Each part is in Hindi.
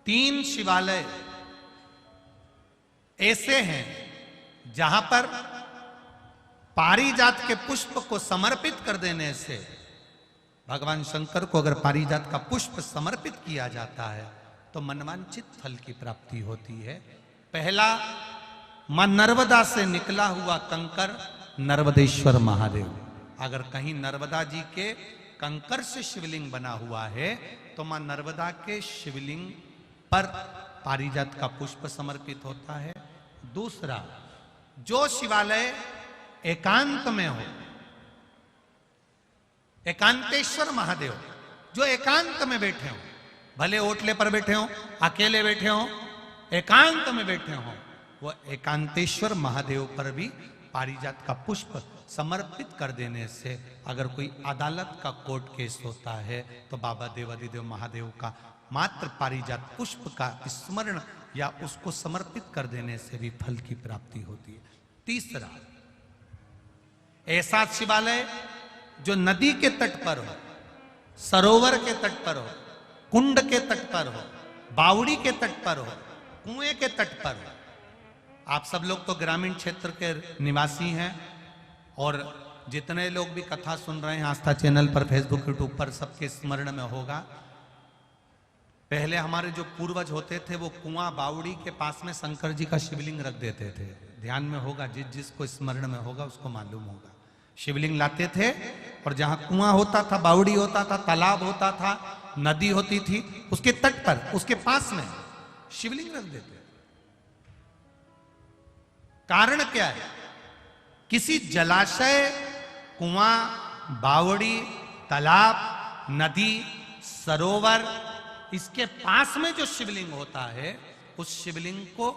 3 शिवालय ऐसे हैं जहां पर पारिजात के पुष्प को समर्पित कर देने से, भगवान शंकर को अगर पारिजात का पुष्प समर्पित किया जाता है तो मनवांछित फल की प्राप्ति होती है। पहला, मां नर्मदा से निकला हुआ कंकर नर्मदेश्वर महादेव। अगर कहीं नर्मदा जी के कंकर से शिवलिंग बना हुआ है तो मां नर्मदा के शिवलिंग पर पारिजात का पुष्प समर्पित होता है। दूसरा, जो शिवालय एकांत में हो, एकांतेश्वर महादेव जो एकांत में बैठे हो, भले ओटले पर बैठे हो, अकेले बैठे हो, एकांत में बैठे हो, वो एकांतेश्वर महादेव पर भी पारिजात का पुष्प समर्पित कर देने से, अगर कोई अदालत का कोर्ट केस होता है तो बाबा देवादिदेव महादेव का मात्र पारिजात पुष्प का स्मरण या उसको समर्पित कर देने से भी फल की प्राप्ति होती है। तीसरा, ऐसा शिवालय जो नदी के तट पर हो, सरोवर के तट पर हो, कुंड के तट पर हो, बावड़ी के तट पर हो, कुएं के तट पर हो। आप सब लोग तो ग्रामीण क्षेत्र के निवासी हैं और जितने लोग भी कथा सुन रहे हैं आस्था चैनल पर, फेसबुक, यूट्यूब पर, सबके स्मरण में होगा, पहले हमारे जो पूर्वज होते थे वो कुआं बावड़ी के पास में शंकर जी का शिवलिंग रख देते थे। ध्यान में होगा, जिसको स्मरण में होगा उसको मालूम होगा। शिवलिंग लाते थे और जहां कुआं होता था, बावड़ी होता था, तालाब होता था, नदी होती थी, उसके तट पर, उसके पास में शिवलिंग रख देते। कारण क्या है? किसी जलाशय, कुआं, बावड़ी, तालाब, नदी, सरोवर, इसके पास में जो शिवलिंग होता है उस शिवलिंग को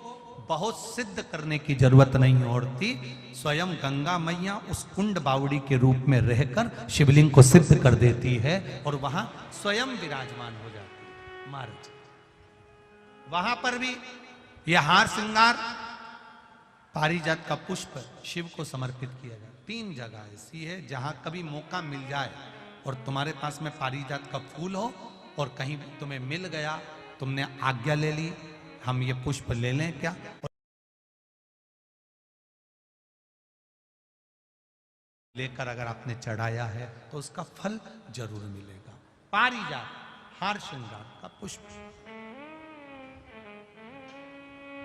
बहुत सिद्ध करने की जरूरत नहीं होती। स्वयं गंगा मैया उस कुंड बावड़ी के रूप में रहकर शिवलिंग को सिद्ध कर देती है और वहां स्वयं विराजमान हो जाती है महाराज। वहां पर भी यह हार श्रृंगार पारिजात का पुष्प शिव को समर्पित किया जाए। 3 जगह ऐसी है जहां कभी मौका मिल जाए और तुम्हारे पास में पारिजात का फूल हो और कहीं तुम्हें मिल गया, तुमने आज्ञा ले ली, हम ये पुष्प ले लें क्या, लेकर अगर आपने चढ़ाया है तो उसका फल जरूर मिलेगा। पारिजात हार श्रृंगार का पुष्प,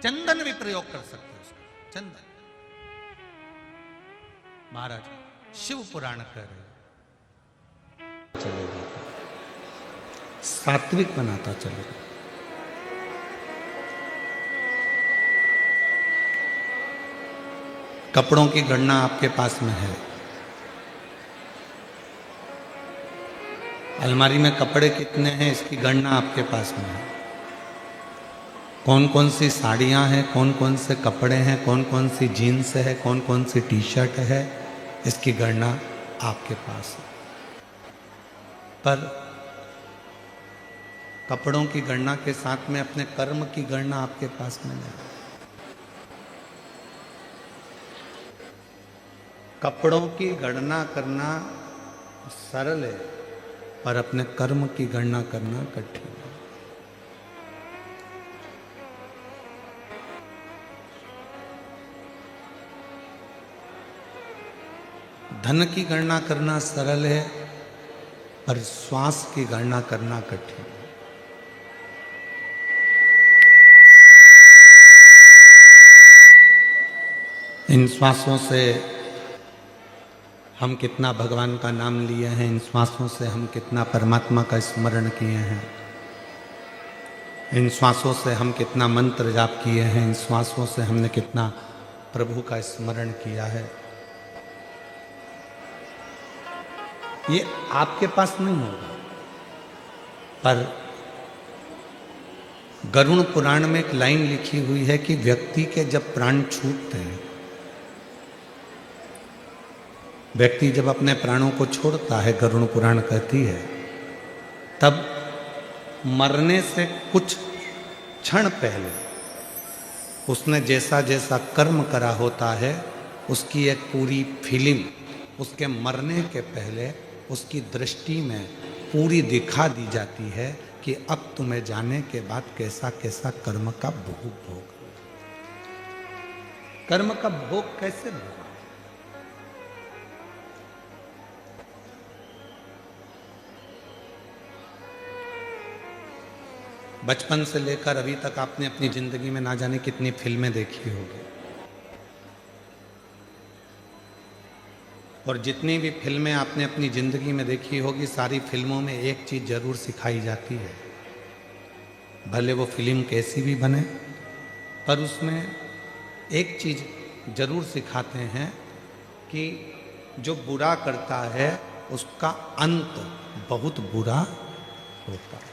चंदन भी प्रयोग कर सकते हो उसका, चंदन। महाराज शिव पुराण कर रहे चलेगा, सात्विक बनाता चलेगा। कपड़ों की गणना आपके पास में है, अलमारी में कपड़े कितने हैं इसकी गणना आपके पास में है। कौन कौन सी साड़ियां हैं, कौन कौन से कपड़े हैं, कौन कौन सी जीन्स है, कौन कौन सी टी शर्ट है, इसकी गणना आपके पास है। पर कपड़ों की गणना के साथ में अपने कर्म की गणना आपके पास में नहीं। कपड़ों की गणना करना सरल है पर अपने कर्म की गणना करना कठिन है। धन की गणना करना सरल है पर श्वास की गणना करना कठिन है। इन श्वासों से हम कितना भगवान का नाम लिए हैं, इन श्वासों से हम कितना परमात्मा का स्मरण किए हैं, इन श्वासों से हम कितना मंत्र जाप किए हैं, इन श्वासों से हमने कितना प्रभु का स्मरण किया है, ये आपके पास नहीं होगा। पर गरुड़ पुराण में एक लाइन लिखी हुई है कि व्यक्ति के जब प्राण छूटते हैं, व्यक्ति जब अपने प्राणों को छोड़ता है, गरुड़ पुराण कहती है, तब मरने से कुछ क्षण पहले उसने जैसा जैसा कर्म करा होता है उसकी एक पूरी फिल्म उसके मरने के पहले उसकी दृष्टि में पूरी दिखा दी जाती है कि अब तुम्हें जाने के बाद कैसा कैसा कर्म का भोग। कर्म का भोग कैसे भोग? बचपन से लेकर अभी तक आपने अपनी जिंदगी में ना जाने कितनी फिल्में देखी होगी, और जितनी भी फिल्में आपने अपनी जिंदगी में देखी होगी, सारी फिल्मों में एक चीज जरूर सिखाई जाती है, भले वो फिल्म कैसी भी बने, पर उसमें एक चीज जरूर सिखाते हैं कि जो बुरा करता है उसका अंत बहुत बुरा होता है।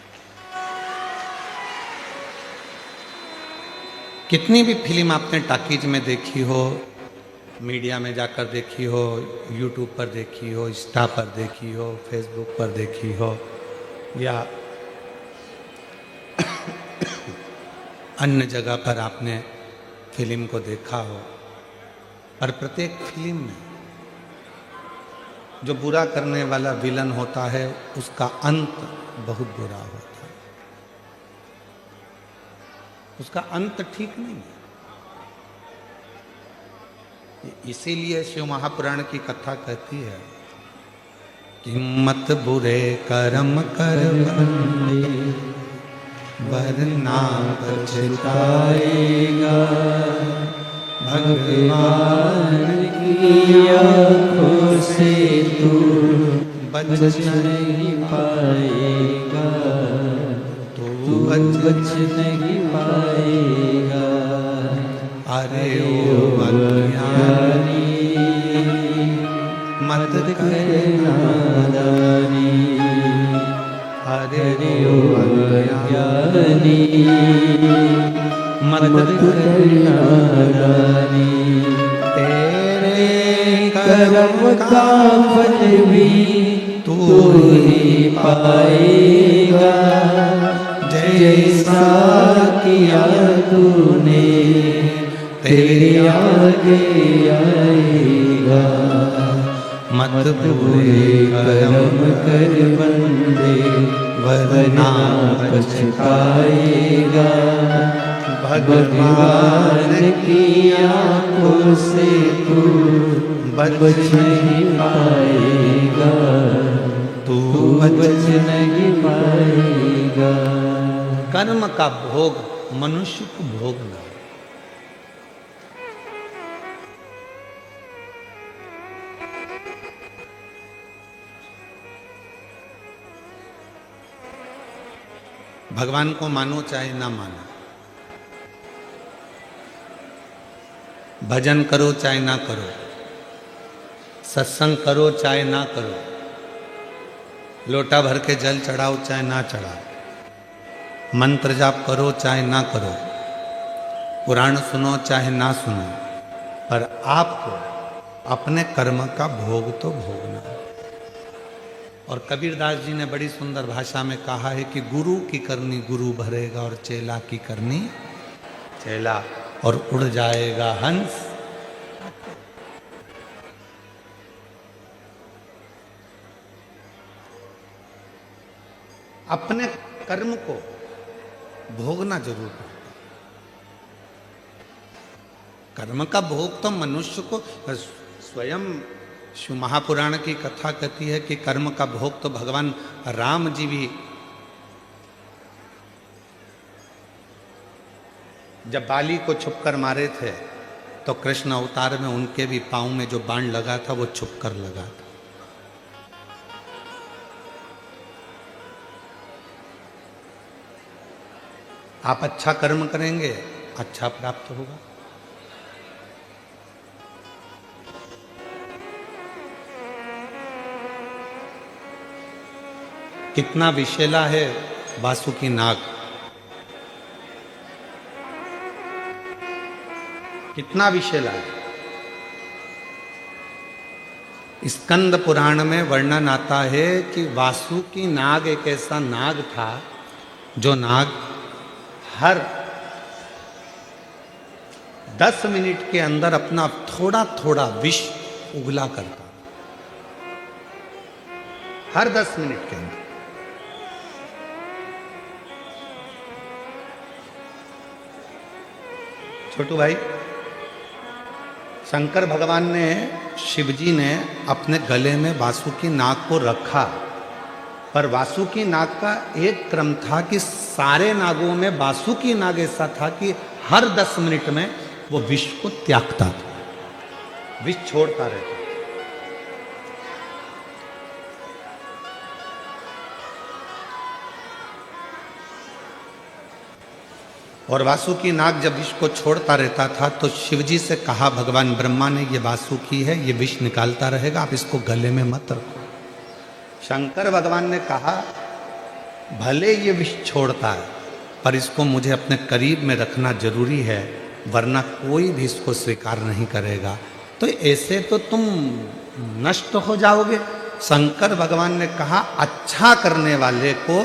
कितनी भी फिल्म आपने टॉकीज में देखी हो, मीडिया में जाकर देखी हो, यूट्यूब पर देखी हो, इंस्टा पर देखी हो, फेसबुक पर देखी हो, या अन्य जगह पर आपने फिल्म को देखा हो, पर प्रत्येक फिल्म में जो बुरा करने वाला विलन होता है उसका अंत बहुत बुरा होता है, उसका अंत ठीक नहीं है। इसीलिए शिव महापुराण की कथा कहती है कि मत बुरे कर्म कर बंदे वरना पछताएगा, भगवान की आँखों से तू बच नहीं पाएगा, तू बच नहीं पाएगा। अरे ओ अज्ञानी मत कर नादानी, अरे ओ अज्ञानी मत कर नादानी। तेरे कर्म का फल भी तू ही पाएगा, जैसा किया तूने तेरे आगे आएगा। मत बुरे कर्म कर बंदे वरना पछताएगा, भगवान की आँखों से तू बच नहीं पाएगा, तू बच नहीं पाएगा। कर्म का भोग मनुष्य को भोगना, भगवान को मानो चाहे ना मानो, भजन करो चाहे ना करो, सत्संग करो चाहे ना करो, लोटा भर के जल चढ़ाओ चाहे ना चढ़ाओ, मंत्र जाप करो चाहे ना करो, पुराण सुनो चाहे ना सुनो, पर आपको अपने कर्म का भोग तो भोगना है। और कबीरदास जी ने बड़ी सुंदर भाषा में कहा है कि गुरु की करनी गुरु भरेगा और चेला की करनी चेला, और उड़ जाएगा हंस। अपने कर्म को भोगना जरूर है। कर्म का भोग तो मनुष्य को स्वयं शिव महापुराण की कथा कहती है कि कर्म का भोग तो भगवान राम जी भी जब बाली को छुपकर मारे थे तो कृष्ण अवतार में उनके भी पांव में जो बाण लगा था वो छुपकर लगा था। आप अच्छा कर्म करेंगे अच्छा प्राप्त होगा। कितना विषैला है वासुकी नाग, कितना विषैला है। स्कंद पुराण में वर्णन आता है कि वासुकी नाग एक ऐसा नाग था जो नाग हर 10 मिनट के अंदर अपना थोड़ा थोड़ा विष उगला करता, हर 10 मिनट के अंदर। छोटू भाई, शंकर भगवान ने, शिवजी ने अपने गले में वासुकी नाग को रखा, पर वासुकी नाग का एक क्रम था कि सारे नागों में वासुकी नाग ऐसा था कि हर 10 मिनट में वो विष को त्यागता था, विष छोड़ता रहता। और वासुकी नाग जब विष को छोड़ता रहता था तो शिवजी से कहा भगवान ब्रह्मा ने, ये वासुकी है, ये विष निकालता रहेगा, आप इसको गले में मत रखो। शंकर भगवान ने कहा भले ये विष छोड़ता है पर इसको मुझे अपने करीब में रखना जरूरी है, वरना कोई भी इसको स्वीकार नहीं करेगा, तो ऐसे तो तुम नष्ट हो जाओगे। शंकर भगवान ने कहा अच्छा करने वाले को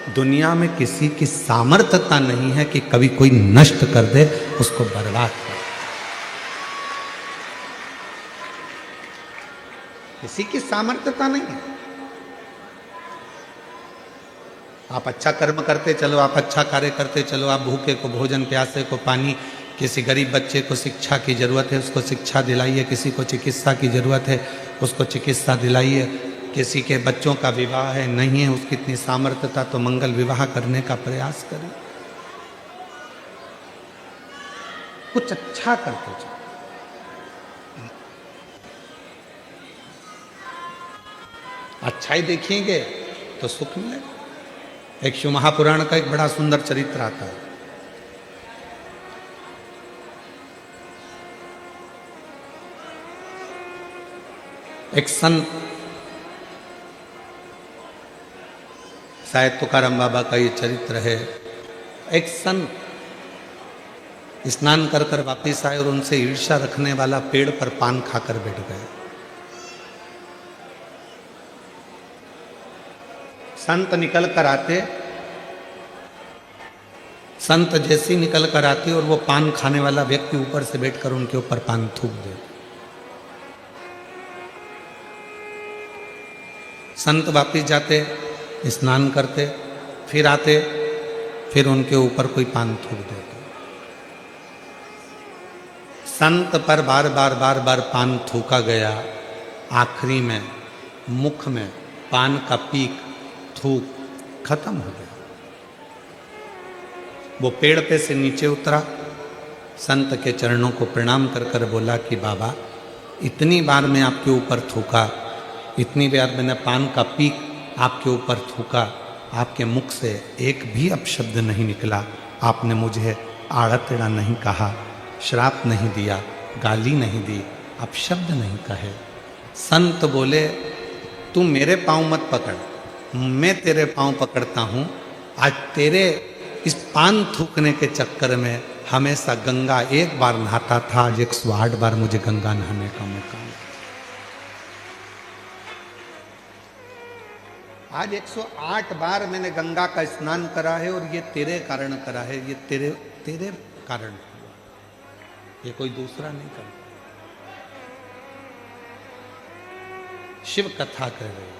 दुनिया में किसी की सामर्थ्यता नहीं है कि कभी कोई नष्ट कर दे, उसको बर्बाद कर, किसी की सामर्थ्यता नहीं है। आप अच्छा कर्म करते चलो, आप अच्छा कार्य करते चलो, आप भूखे को भोजन, प्यासे को पानी, किसी गरीब बच्चे को शिक्षा की जरूरत है उसको शिक्षा दिलाइए, किसी को चिकित्सा की जरूरत है उसको चिकित्सा दिलाइए, किसी के बच्चों का विवाह है, नहीं है उसकी इतनी सामर्थ्यता तो मंगल विवाह करने का प्रयास करें, कुछ अच्छा करते चलो। अच्छाई देखेंगे तो सुख मिलेगा। एक शिव महापुराण का एक बड़ा सुंदर चरित्र आता है। एक संत, शायद तुकाराम बाबा का ये चरित्र है। एक संत स्नान कर कर वापिस आए और उनसे ईर्ष्या रखने वाला पेड़ पर पान खाकर बैठ गए। संत निकल कर आते, संत जैसी निकल कर आते और वो पान खाने वाला व्यक्ति ऊपर से बैठकर उनके ऊपर पान थूक दे। संत वापिस जाते, स्नान करते, फिर आते, फिर उनके ऊपर कोई पान थूक देते। संत पर बार बार बार बार पान थूका गया, आखिरी में मुख में पान का पीक, थूक खत्म हो गया। वो पेड़ पे से नीचे उतरा, संत के चरणों को प्रणाम कर कर बोला कि बाबा इतनी बार मैं आपके ऊपर थूका, इतनी बार मैंने पान का पीक आपके ऊपर थूका, आपके मुख से एक भी अपशब्द नहीं निकला, आपने मुझे आड़ा टेढ़ा नहीं कहा, श्राप नहीं दिया, गाली नहीं दी, अपशब्द नहीं कहे। संत बोले तू मेरे पाँव मत पकड़, मैं तेरे पाँव पकड़ता हूँ। आज तेरे इस पान थूकने के चक्कर में हमेशा गंगा एक बार नहाता था, आज 108 बार मुझे गंगा नहाने का मौका मिला। आज 108 बार मैंने गंगा का स्नान करा है और ये तेरे कारण करा है, ये तेरे कारण, ये कोई दूसरा नहीं कर। शिव कथा कर रही है,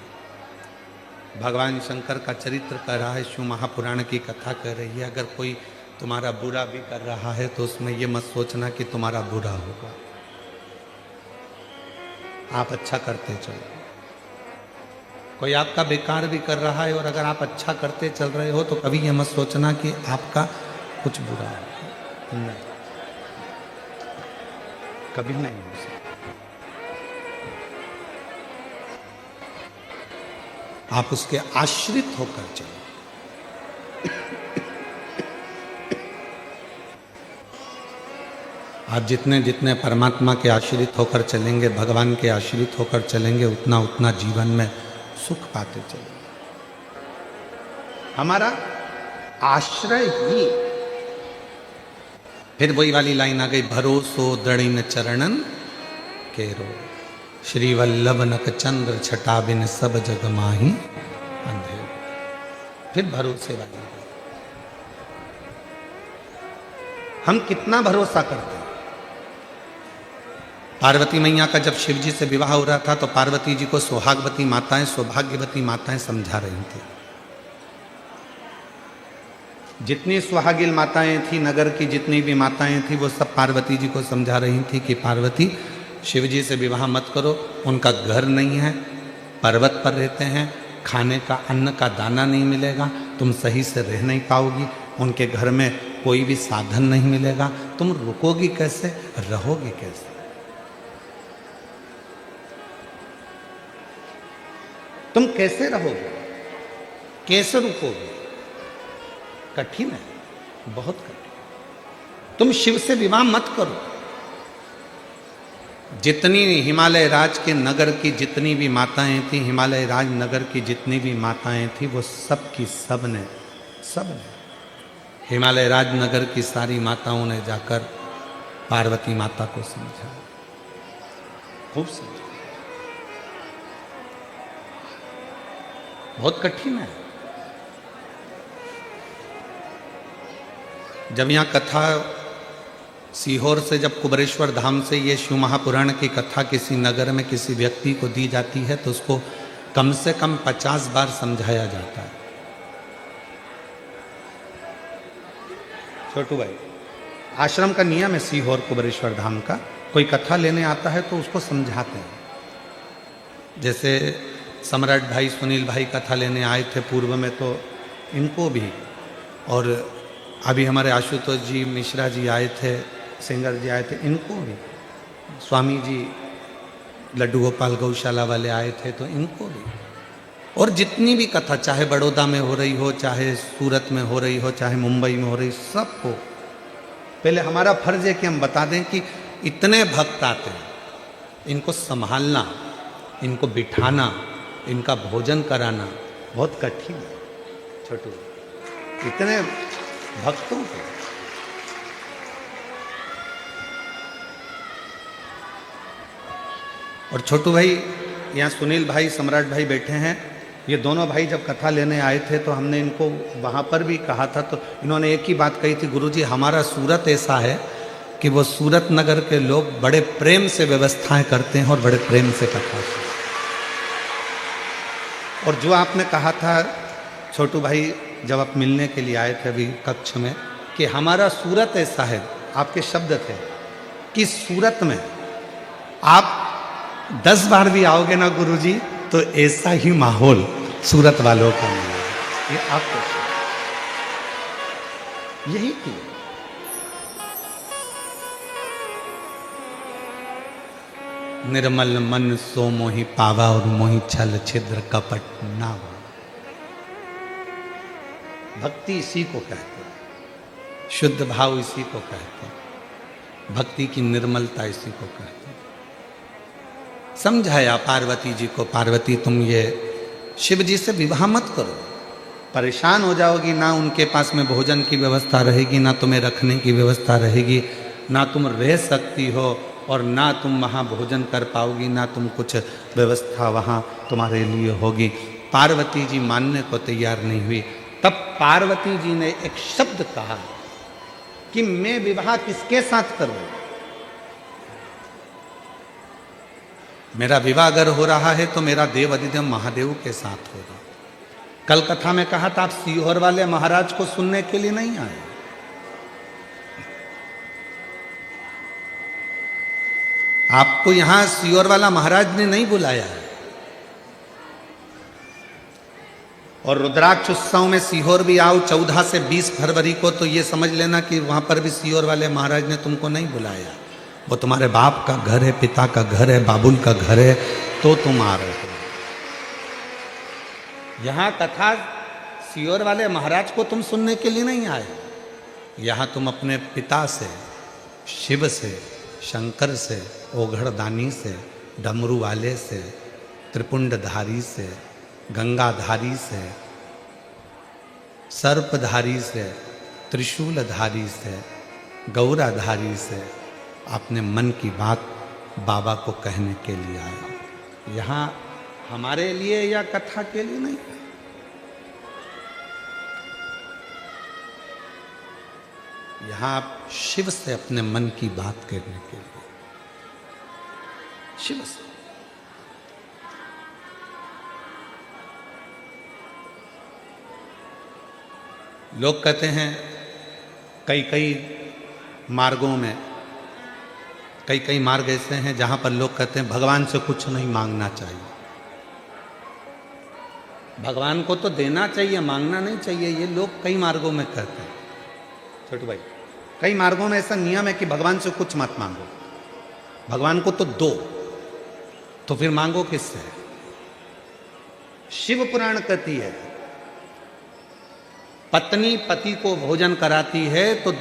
भगवान शंकर का चरित्र कर रहा है, शिव महापुराण की कथा कर रही है। अगर कोई तुम्हारा बुरा भी कर रहा है तो उसमें ये मत सोचना कि तुम्हारा बुरा होगा, आप अच्छा करते चलो। कोई आपका बेकार भी कर रहा है और अगर आप अच्छा करते चल रहे हो तो कभी ये मत सोचना कि आपका कुछ बुरा है, नहीं, कभी नहीं हो सकता। आप उसके आश्रित होकर चलो। आप जितने जितने परमात्मा के आश्रित होकर चलेंगे, भगवान के आश्रित होकर चलेंगे, उतना उतना जीवन में सुख पाते चलेंगे। हमारा आश्रय ही, फिर वही वाली लाइन आ गई, भरोसो दृढ़ चरणन केरो, श्री वल्लभ नक चंद्र छटा बिन सब जग माही अंधेर। फिर भरोसे वाली, हम कितना भरोसा करते हैं। पार्वती मैया का जब शिव जी से विवाह हो रहा था तो पार्वती जी को सुहागवती माताएं, सौभाग्यवती माताएं समझा रही थी। जितनी सुहागिन माताएं थी, नगर की जितनी भी माताएं थी, वो सब पार्वती जी को समझा रही थी कि पार्वती, शिव जी से विवाह मत करो, उनका घर नहीं है, पर्वत पर रहते हैं, खाने का अन्न का दाना नहीं मिलेगा, तुम सही से रह नहीं पाओगी, उनके घर में कोई भी साधन नहीं मिलेगा, तुम रुकोगी कैसे, रहोगी कैसे? तुम कैसे रहोगे, कैसे रुकोगे? कठिन है, बहुत कठिन। तुम शिव से विवाह मत करो। जितनी हिमालय राज के नगर की जितनी भी माताएं थी, हिमालय राज नगर की जितनी भी माताएं थी, वो सब की सब ने हिमालय राज नगर की सारी माताओं ने जाकर पार्वती माता को समझा, खूब समझा। बहुत कठिन है। जब यहाँ कथा सीहोर से, जब कुबरेश्वर धाम से ये शिव महापुराण की कथा किसी नगर में किसी व्यक्ति को दी जाती है तो उसको कम से कम 50 बार समझाया जाता है। छोटू भाई, आश्रम का नियम है सीहोर कुबरेश्वर धाम का, कोई कथा लेने आता है तो उसको समझाते हैं। जैसे सम्राट भाई सुनील भाई कथा लेने आए थे पूर्व में, तो इनको भी, और अभी हमारे आशुतोष जी मिश्रा जी आए थे, सिंगर जी आए थे, इनको भी, स्वामी जी लड्डू गोपाल गौशाला वाले आए थे तो इनको भी, और जितनी भी कथा चाहे बड़ौदा में हो रही हो, चाहे सूरत में हो रही हो, चाहे मुंबई में हो रही, सबको पहले हमारा फर्ज है कि हम बता दें कि इतने भक्त आते हैं, इनको संभालना, इनको बिठाना, इनका भोजन कराना बहुत कठिन है। छोटू, इतने भक्तों को और छोटू भाई, यहाँ सुनील भाई सम्राट भाई बैठे हैं, ये दोनों भाई जब कथा लेने आए थे तो हमने इनको वहाँ पर भी कहा था, तो इन्होंने एक ही बात कही थी, गुरुजी हमारा सूरत ऐसा है कि वो सूरत नगर के लोग बड़े प्रेम से व्यवस्थाएं करते हैं और बड़े प्रेम से कथा सुनते हैं। और जो आपने कहा था छोटू भाई जब आप मिलने के लिए आए थे अभी कक्ष में, कि हमारा सूरत ऐसा है, आपके शब्द थे कि सूरत में आप 10 बार भी आओगे ना गुरुजी तो ऐसा ही माहौल सूरत वालों का मिलेगा। ये आपको यही की निर्मल मन सो मोहि पावा और मोहि छल छिद्र कपट ना हो। भक्ति इसी को कहते हैं, शुद्ध भाव इसी को कहते हैं, भक्ति की निर्मलता इसी को कहते हैं। समझाया पार्वती जी को, पार्वती तुम ये शिव जी से विवाह मत करो, परेशान हो जाओगी, ना उनके पास में भोजन की व्यवस्था रहेगी, ना तुम्हें रखने की व्यवस्था रहेगी, ना तुम रह सकती हो और ना तुम वहाँ भोजन कर पाओगी, ना तुम कुछ व्यवस्था वहाँ तुम्हारे लिए होगी। पार्वती जी मानने को तैयार नहीं हुई। तब पार्वती जी ने एक शब्द कहा कि मैं विवाह किसके साथ करूं? मेरा विवाह अगर हो रहा है तो मेरा देव अधिदेव महादेव के साथ होगा। कल कथा में कहा था आप सीहोर वाले महाराज को सुनने के लिए नहीं आए, आपको यहां सीहोर वाला महाराज ने नहीं बुलाया है। और रुद्राक्ष उत्सव में सीहोर भी आओ 14 से 20 फरवरी को, तो ये समझ लेना कि वहां पर भी सीहोर वाले महाराज ने तुमको नहीं बुलाया। वो तुम्हारे बाप का घर है, पिता का घर है, बाबुल का घर है, तो तुम आ रहे हो। यहां कथा सीहोर वाले महाराज को तुम सुनने के लिए नहीं आए, यहां तुम अपने पिता से, शिव से, शंकर से, ओघड़दानी से, डमरू वाले से, त्रिपुंडधारी से, गंगाधारी से, सर्पधारी से, त्रिशूलधारी से, गौराधारी से अपने मन की बात बाबा को कहने के लिए आया। यहाँ हमारे लिए या कथा के लिए नहीं, यहाँ आप शिव से अपने मन की बात कहने के लिए, शिव से। लोग कहते हैं कई कई मार्गों में, कई कई मार्ग ऐसे हैं जहां पर लोग कहते हैं भगवान से कुछ नहीं मांगना चाहिए। भगवान को तो देना चाहिए, मांगना नहीं चाहिए, ये लोग कई मार्गों में कहते हैं। छोटू भाई, कई मार्गों में ऐसा नियम है कि भगवान से कुछ मत मांगो, भगवान को तो दो, तो फिर मांगो किससे? शिव पुराण कहती है पत्नी पति को भोजन कराती है तो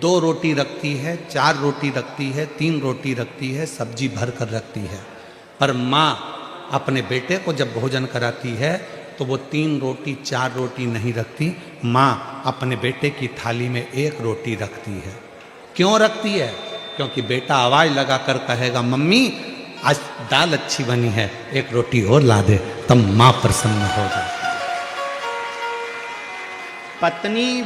2 रोटी रखती है, 4 रोटी रखती है, 3 रोटी रखती है, सब्जी भर कर रखती है। पर माँ अपने बेटे को जब भोजन कराती है तो वो 3 रोटी 4 रोटी नहीं रखती, माँ अपने बेटे की थाली में 1 रोटी रखती है। क्यों रखती है? क्योंकि बेटा आवाज लगाकर कहेगा मम्मी आज दाल अच्छी बनी है, 1 रोटी और ला दे, तब माँ प्रसन्न हो जाए। पत्नी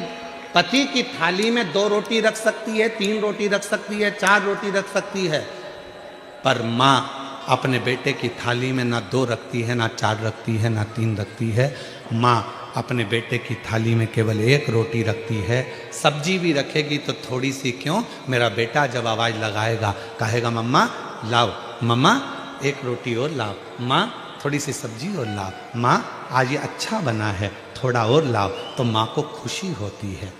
पति की थाली में 2 रोटी रख सकती है, 3 रोटी रख सकती है, 4 रोटी रख सकती है, पर माँ अपने बेटे की थाली में ना 2 रखती है, ना 4 रखती है, ना 3 रखती है। माँ अपने बेटे की थाली में केवल 1 रोटी रखती है। सब्जी भी रखेगी तो थोड़ी सी क्यों, मेरा बेटा जब आवाज़ लगाएगा कहेगा मम्मा लाओ, मम्मा 1 रोटी और लाओ, माँ थोड़ी सी सब्जी और लाओ, माँ आज ये अच्छा बना है थोड़ा और लाओ, तो माँ को खुशी होती है।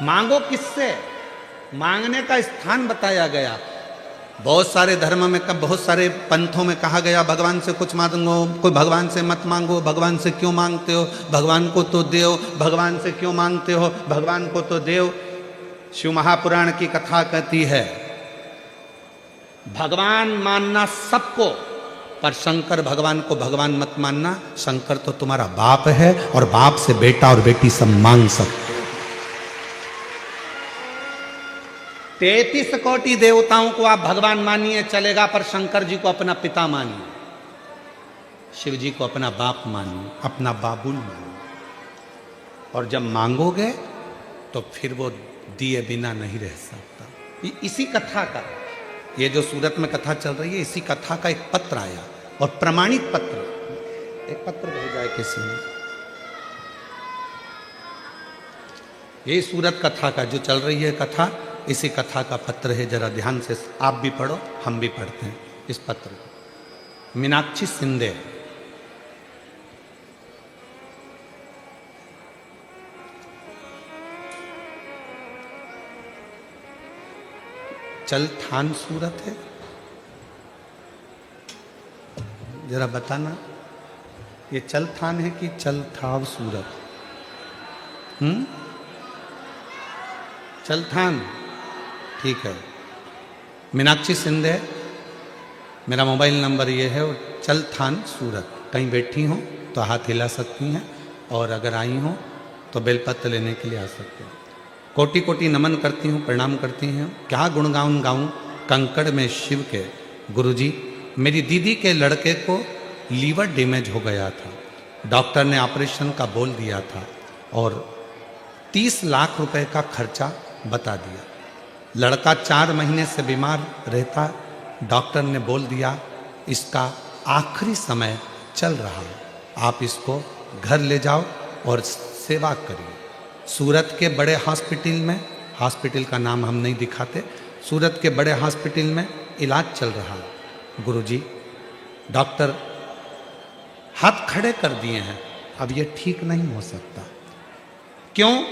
मांगो किससे? मांगने का स्थान बताया गया। बहुत सारे धर्म में, बहुत सारे पंथों में कहा गया भगवान से कुछ मांगो, कोई भगवान से मत मांगो, भगवान से क्यों मांगते हो, भगवान को तो देओ, भगवान से क्यों मांगते हो, भगवान को तो देओ। शिव महापुराण की कथा कहती है भगवान मानना सबको, पर शंकर भगवान को भगवान मत मानना, शंकर तो तुम्हारा बाप है और बाप से बेटा और बेटी सब मांग सकते हो। 33 कोटि देवताओं को आप भगवान मानिए चलेगा, पर शंकर जी को अपना पिता मानिए, शिव जी को अपना बाप मानिए, अपना बाबुल मानिए, और जब मांगोगे तो फिर वो दिए बिना नहीं रह सकता। इसी कथा का, ये जो सूरत में कथा चल रही है, इसी कथा का एक पत्र आया, और प्रमाणित पत्र, एक पत्र भेजा है किसी ने, ये सूरत कथा का जो चल रही है कथा, इसी कथा का पत्र है। जरा ध्यान से आप भी पढ़ो, हम भी पढ़ते हैं इस पत्र को। मीनाक्षी सिंधे, चलथान सूरत है, जरा बताना ये चलथान है कि चलथाव सूरत? चलथान, ठीक है। मीनाक्षी सिंधे, मेरा मोबाइल नंबर ये है, और चलथान सूरत। कहीं बैठी हो तो हाथ हिला सकती हैं, और अगर आई हो तो बेलपत्र लेने के लिए आ सकते हैं। कोटि कोटि नमन करती हूँ, प्रणाम करती हैं। क्या गुणगान गाऊं कंकड़ में शिव के। गुरुजी, मेरी दीदी के लड़के को लीवर डैमेज हो गया था, डॉक्टर ने ऑपरेशन का बोल दिया था और 30 लाख रुपए का खर्चा बता दिया। लड़का 4 महीने से बीमार रहता, डॉक्टर ने बोल दिया इसका आखिरी समय चल रहा है, आप इसको घर ले जाओ और सेवा करिए। सूरत के बड़े हॉस्पिटल में, हॉस्पिटल का नाम हम नहीं दिखाते, सूरत के बड़े हॉस्पिटल में इलाज चल रहा है। गुरुजी, डॉक्टर हाथ खड़े कर दिए हैं, अब ये ठीक नहीं हो सकता। क्यों?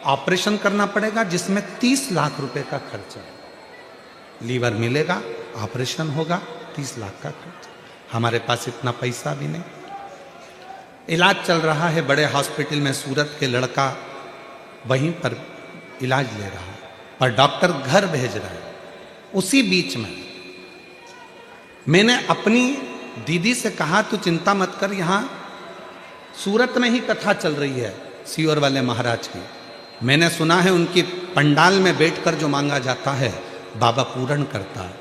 ऑपरेशन करना पड़ेगा जिसमें 30 लाख रुपए का खर्चा है। लीवर मिलेगा, ऑपरेशन होगा, 30 लाख का खर्चा, हमारे पास इतना पैसा भी नहीं। इलाज चल रहा है बड़े हॉस्पिटल में, सूरत के लड़का वहीं पर इलाज ले रहा है, पर डॉक्टर घर भेज रहा है। उसी बीच में मैंने अपनी दीदी से कहा तू चिंता मत कर, यहाँ सूरत में ही कथा चल रही है सीवर वाले महाराज की, मैंने सुना है उनकी पंडाल में बैठकर जो मांगा जाता है बाबा पूर्ण करता है।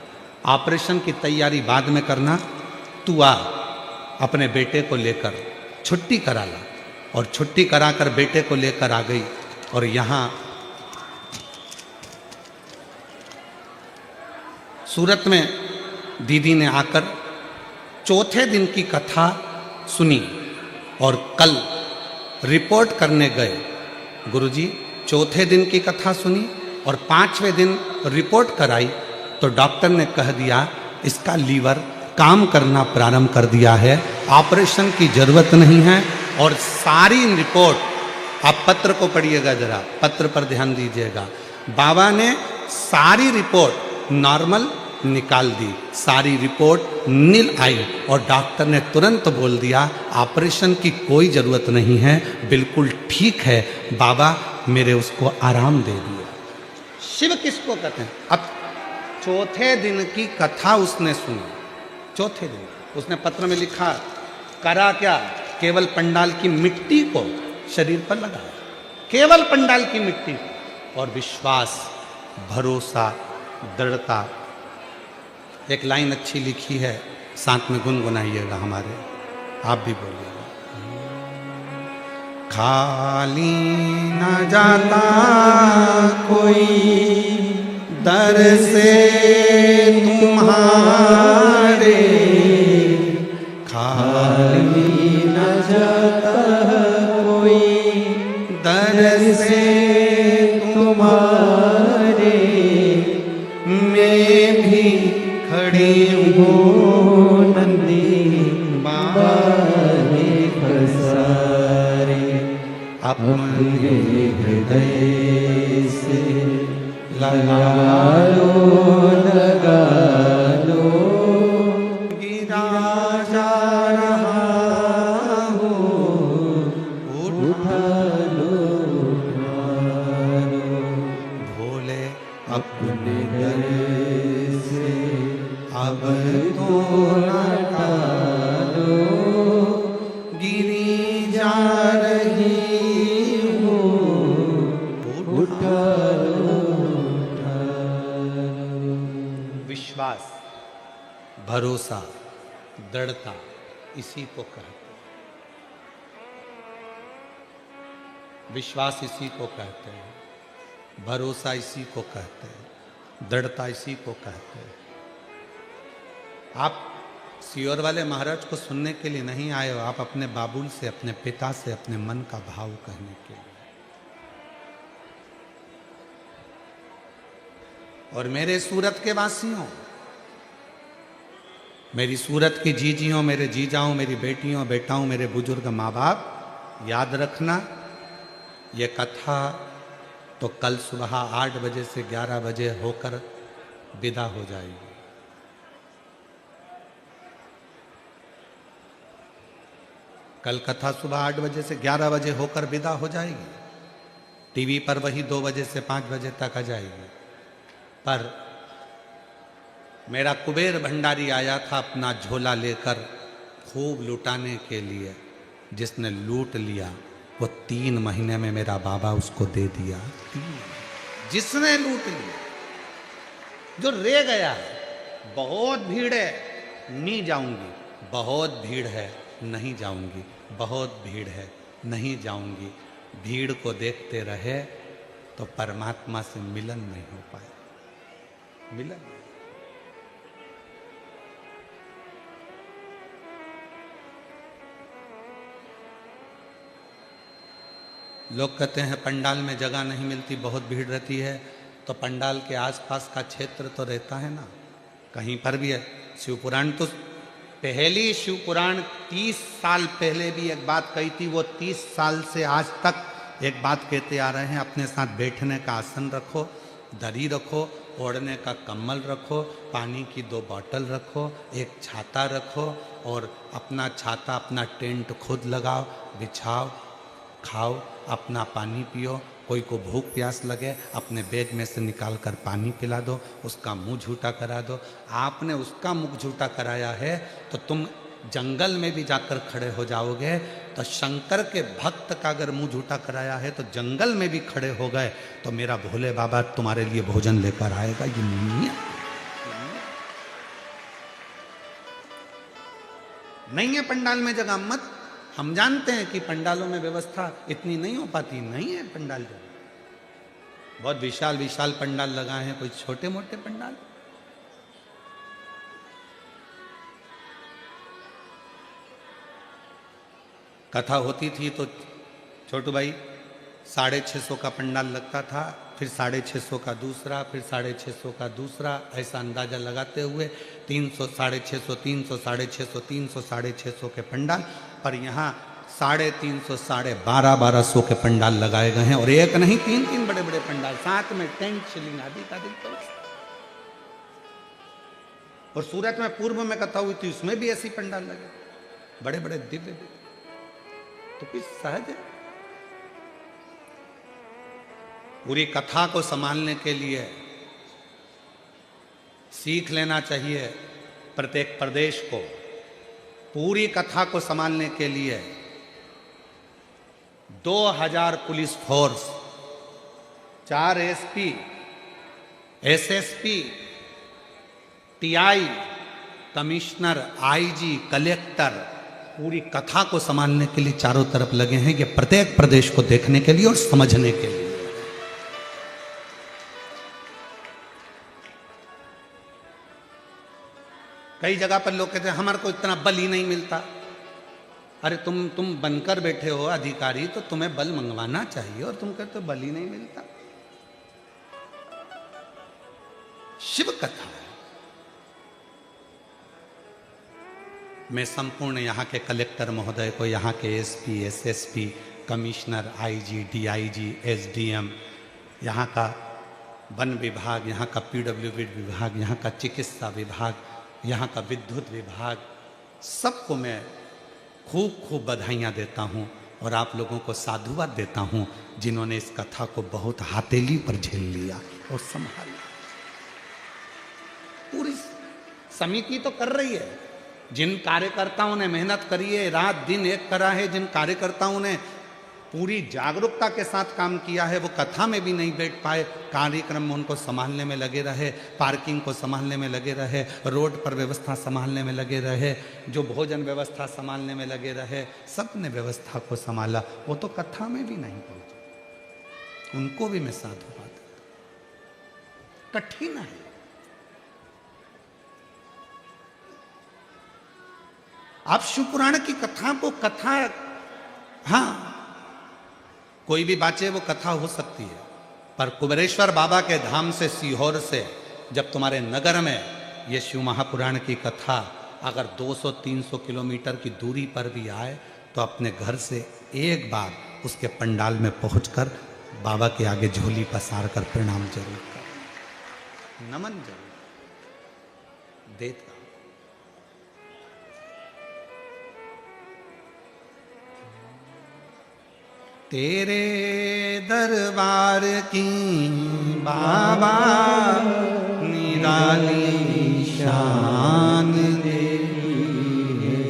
ऑपरेशन की तैयारी बाद में करना, तू आ अपने बेटे को लेकर छुट्टी करा ला। और छुट्टी कराकर बेटे को लेकर आ गई, और यहाँ सूरत में दीदी ने आकर चौथे दिन की कथा सुनी, और कल रिपोर्ट करने गए गुरुजी चौथे दिन की कथा सुनी और 5वें दिन रिपोर्ट कराई तो डॉक्टर ने कह दिया इसका लीवर काम करना प्रारंभ कर दिया है, ऑपरेशन की जरूरत नहीं है। और सारी रिपोर्ट, आप पत्र को पढ़िएगा जरा, पत्र पर ध्यान दीजिएगा। बाबा ने सारी रिपोर्ट नॉर्मल निकाल दी, सारी रिपोर्ट नील आई और डॉक्टर ने तुरंत बोल दिया ऑपरेशन की कोई जरूरत नहीं है, बिल्कुल ठीक है। बाबा मेरे उसको आराम दे दिया। शिव किसको कहते हैं? अब चौथे दिन की कथा उसने सुनी, चौथे दिन उसने पत्र में लिखा, करा क्या? केवल पंडाल की मिट्टी को शरीर पर लगाया, केवल पंडाल की मिट्टी को। और विश्वास, भरोसा, दृढ़ता। एक लाइन अच्छी लिखी है, साथ में गुनगुनाइएगा हमारे, आप भी बोलिएगा। खाली न जाता कोई दर से तुम्हारे, खाली न जाता कोई दर से तुम्हारे, मैं भी खड़ी हूँ नंदी बाबा ने खसारे, अपने हृदय से लगा लो, गिरा जा रहा हूँ, उठा लो, भोले अपने दर से अब तो न टालो, गिरी जा रही हूँ, उठा लो। विश्वास, भरोसा, दृढ़ता, इसी को कहते हैं। विश्वास इसी को कहते हैं, भरोसा इसी को कहते हैं, दृढ़ता इसी को कहते हैं। आप सियोर वाले महाराज को सुनने के लिए नहीं आए हो, आप अपने बाबुल से, अपने पिता से अपने मन का भाव कहने के लिए। और मेरे सूरत के वासियों, मेरी सूरत की जीजियों, मेरे जीजाओं, मेरी बेटियों, बेटाओं, मेरे बुजुर्ग माँ बाप, याद रखना ये कथा तो कल सुबह 8 बजे से 11 बजे होकर विदा हो जाएगी। कल कथा सुबह 8 बजे से 11 बजे होकर विदा हो जाएगी। टीवी पर वही 2 बजे से 5 बजे तक आ जाएगी। पर मेरा कुबेर भंडारी आया था अपना झोला लेकर खूब लुटाने के लिए, जिसने लूट लिया वो 3 महीने में मेरा बाबा उसको दे दिया। जिसने लूट लिया, जो रह गया है, बहुत भीड़ है नहीं जाऊंगी, बहुत भीड़ है नहीं जाऊंगी, बहुत भीड़ है नहीं जाऊंगी, भीड़ को देखते रहे तो परमात्मा से मिलन नहीं हो पाए। मिलन लोग कहते हैं पंडाल में जगह नहीं मिलती, बहुत भीड़ रहती है, तो पंडाल के आसपास का क्षेत्र तो रहता है ना, कहीं पर भी है। शिवपुराण तो पहली शिवपुराण 30 साल पहले भी एक बात कही थी, वो 30 साल से आज तक एक बात कहते आ रहे हैं, अपने साथ बैठने का आसन रखो, दरी रखो, ओढ़ने का कम्बल रखो, पानी की 2 बॉटल रखो, एक छाता रखो और अपना छाता, अपना टेंट खुद लगाओ, बिछाओ, खाओ, अपना पानी पियो। कोई को भूख प्यास लगे अपने बैग में से निकाल कर पानी पिला दो, उसका मुंह झूठा करा दो। आपने उसका मुंह झूठा कराया है तो तुम जंगल में भी जाकर खड़े हो जाओगे, तो शंकर के भक्त का अगर मुंह झूठा कराया है तो जंगल में भी खड़े हो गए तो मेरा भोले बाबा तुम्हारे लिए भोजन लेकर आएगा। ये नहीं है पंडाल में जगह मत। हम जानते हैं कि पंडालों में व्यवस्था इतनी नहीं हो पाती, नहीं है पंडाल जगह, बहुत विशाल विशाल पंडाल लगाए हैं, कोई छोटे मोटे पंडाल। कथा होती थी तो छोटू भाई 650 का पंडाल लगता था, फिर 650 का दूसरा, फिर 650 का दूसरा, ऐसा अंदाजा लगाते हुए 300, 650, 300, 650, 300, 650 के पंडाल। पर यहाँ 350, 1250 के पंडाल लगाए गए हैं, और एक नहीं, 3 बड़े बड़े पंडाल, साथ में टेंट, शिलिंग आदि का दिन। और सूरत में पूर्व में कथा हुई थी, उसमें भी ऐसी पंडाल लगे, बड़े बड़े दिव्य दिव्य। तो कुछ सहज है। पूरी कथा को संभालने के लिए सीख लेना चाहिए प्रत्येक प्रदेश को। पूरी कथा को संभालने के लिए 2000 police force, 4 SP, SSP, TI, commissioner, IG, collector, पूरी कथा को संभालने के लिए चारों तरफ लगे हैं, ये प्रत्येक प्रदेश को देखने के लिए और समझने के लिए। कई जगह पर लोग कहते हैं हमारे को इतना बल ही नहीं मिलता। अरे तुम बनकर बैठे हो अधिकारी, तो तुम्हें बल मंगवाना चाहिए, और तुम कहते हो बल ही नहीं मिलता। शिव कथा। मैं संपूर्ण यहाँ के कलेक्टर महोदय को, यहाँ के SP, SSP, commissioner, IG, DIG, SDM, यहाँ का वन विभाग, यहाँ का पीडब्ल्यूडी विभाग, यहाँ का चिकित्सा विभाग, यहाँ का विद्युत विभाग, सबको मैं खूब खूब बधाइयाँ देता हूँ, और आप लोगों को साधुवाद देता हूँ जिन्होंने इस कथा को बहुत हथेली पर झेल लिया और संभाला। पूरी समिति तो कर रही है, जिन कार्यकर्ताओं ने मेहनत करी है, रात दिन एक करा है, जिन कार्यकर्ताओं ने पूरी जागरूकता के साथ काम किया है, वो कथा में भी नहीं बैठ पाए, कार्यक्रम में उनको संभालने में लगे रहे, पार्किंग को संभालने में लगे रहे, रोड पर व्यवस्था संभालने में लगे रहे, जो भोजन व्यवस्था संभालने में लगे रहे, सबने व्यवस्था को संभाला। वो तो कथा में भी नहीं पहुंचे, उनको भी मैं साधुवाद देता। कठिन है। आप शिवपुराण की कथा को कथा, हाँ कोई भी बाचे वो कथा हो सकती है, पर कुबेरेश्वर बाबा के धाम से, सीहोर से जब तुम्हारे नगर में ये शिव महापुराण की कथा अगर 200-300 किलोमीटर की दूरी पर भी आए, तो अपने घर से एक बार उसके पंडाल में पहुंचकर बाबा के आगे झोली पसार कर प्रणाम जरूर कर, नमन जरूर देता। तेरे दरबार की बाबा निराली शान तेरी है,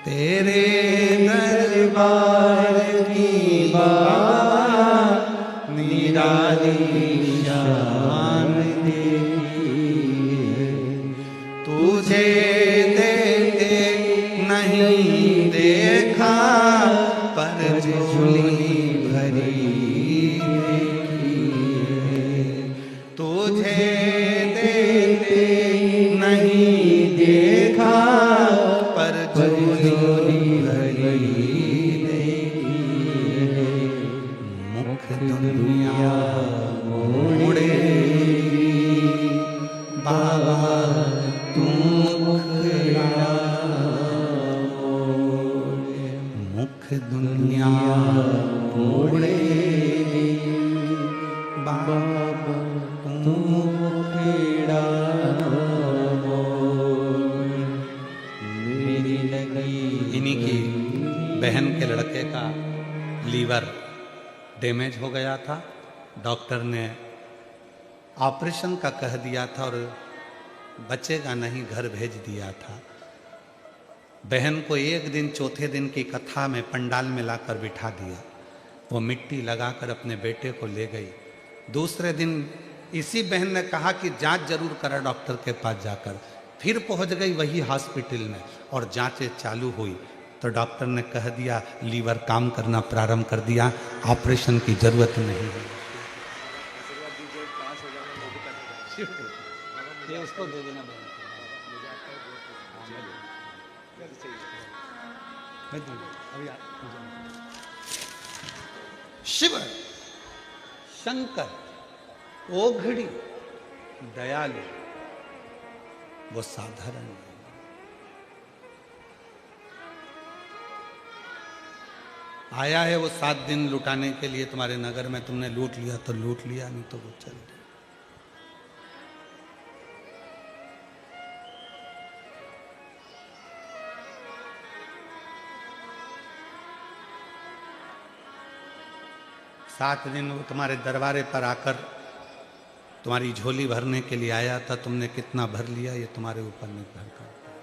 तेरे दरबार की बाबा निराली शान तेरी है। तुझे देते नहीं देखा, पर झोली भरी तुझे देते नहीं देखा, पर झोली भरी मुख दुनिया मोड़े बाबा तू मुखड़ा, मुख दुनिया मोड़े बाबा तू मुखड़ा मेरी लगी। इन्हीं की बहन के लड़के का लीवर डैमेज हो गया था, डॉक्टर ने ऑपरेशन का कह दिया था और बचेगा नहीं, घर भेज दिया था। बहन को एक दिन, चौथे दिन की कथा में पंडाल में लाकर बिठा दिया, वो मिट्टी लगाकर अपने बेटे को ले गई। दूसरे दिन इसी बहन ने कहा कि जांच जरूर करा डॉक्टर के पास जाकर, फिर पहुंच गई वही हॉस्पिटल में और जांचें चालू हुई, तो डॉक्टर ने कह दिया लीवर काम करना प्रारंभ कर दिया, ऑपरेशन की जरूरत नहीं है। ये उसको दे देना शिव, शंकर, ओघड़ी, दयालु, वो साधारण नहीं। आया है वो 7 दिन लुटाने के लिए तुम्हारे नगर में, तुमने लूट लिया तो लूट लिया, नहीं तो वो चल गया। सात दिन वो तुम्हारे दरबारे पर आकर तुम्हारी झोली भरने के लिए आया था, तुमने कितना भर लिया ये तुम्हारे ऊपर निर्भर करता है।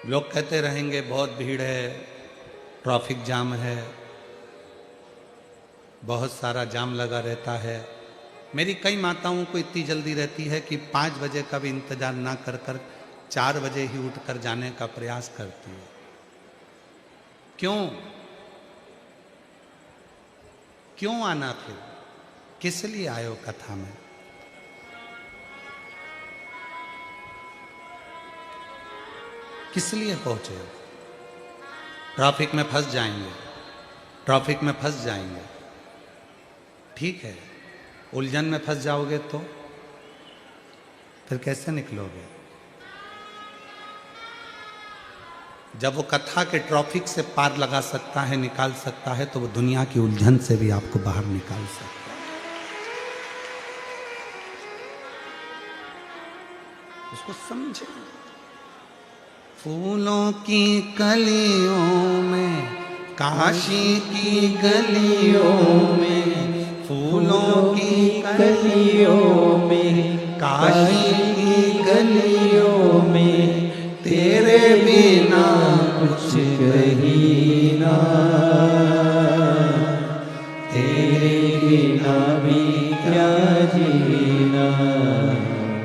लोग कहते रहेंगे बहुत भीड़ है, ट्रैफिक जाम है, बहुत सारा जाम लगा रहता है। मेरी कई माताओं को इतनी जल्दी रहती है कि 5 बजे का भी इंतजार ना कर कर 4 बजे ही उठकर जाने का प्रयास करती है। क्यों? क्यों आना फिर? किस लिए आयो कथा में? किस लिए पहुंचे? ट्रैफिक में फंस जाएंगे, ट्रैफिक में फंस जाएंगे, ठीक है। उलझन में फंस जाओगे तो फिर कैसे निकलोगे? जब वो कथा के ट्रैफिक से पार लगा सकता है, निकाल सकता है, तो वो दुनिया की उलझन से भी आपको बाहर निकाल सकता है। उसको समझे। फूलों की कलियों में, काशी की गलियों में, फूलों की कलियों में, काशी की गलियों में, तेरे बिना कुछ कहीं ना, तेरे बिना भी क्या जीना,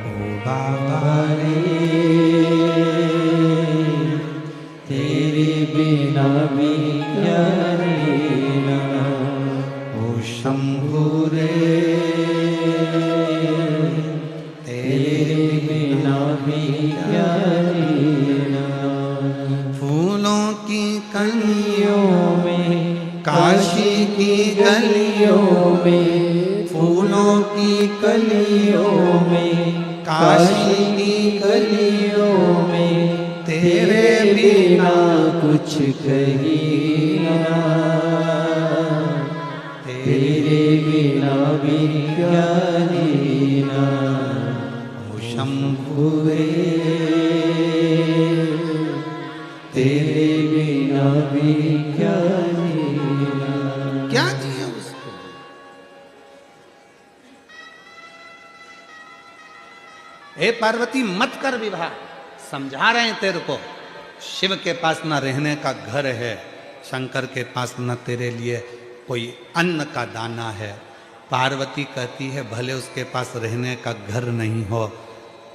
ओ बाबा रे, तेरे बिना भी क्या जीना, ओ शंभू रे, तेरे बिना भी क्या जीना। फूलों की कलियों में, काशी की गलियों में, फूलों की कलियों में, काशी की गलियों में, तेरे बिना कुछ कहीं ना, तेरे बिना भी क्या जीना, ओ शंभू रे, तेरे बिना भी क्या जीना। क्या जिया उसको? हे पार्वती मत कर विवाह, समझा रहे हैं तेरे को। शिव के पास न रहने का घर है, शंकर के पास न तेरे लिए कोई अन्न का दाना है। पार्वती कहती है भले उसके पास रहने का घर नहीं हो,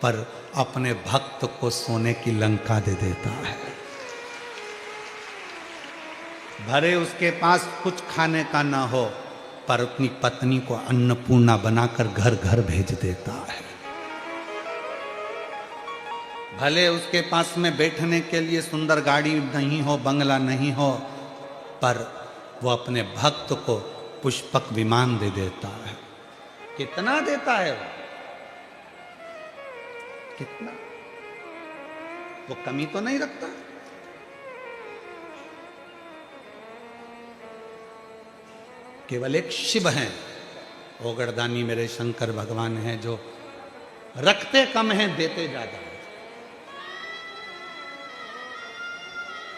पर अपने भक्त को सोने की लंका दे देता है। भले उसके पास कुछ खाने का ना हो, पर अपनी पत्नी को अन्नपूर्णा बनाकर घर घर भेज देता है। भले उसके पास में बैठने के लिए सुंदर गाड़ी नहीं हो, बंगला नहीं हो, पर वो अपने भक्त को पुष्पक विमान दे देता है। कितना देता है वो? कितना? वो कमी तो नहीं रखता। केवल एक शिव हैं, ओगरदानी मेरे शंकर भगवान हैं, जो रखते कम हैं देते ज्यादा हैं।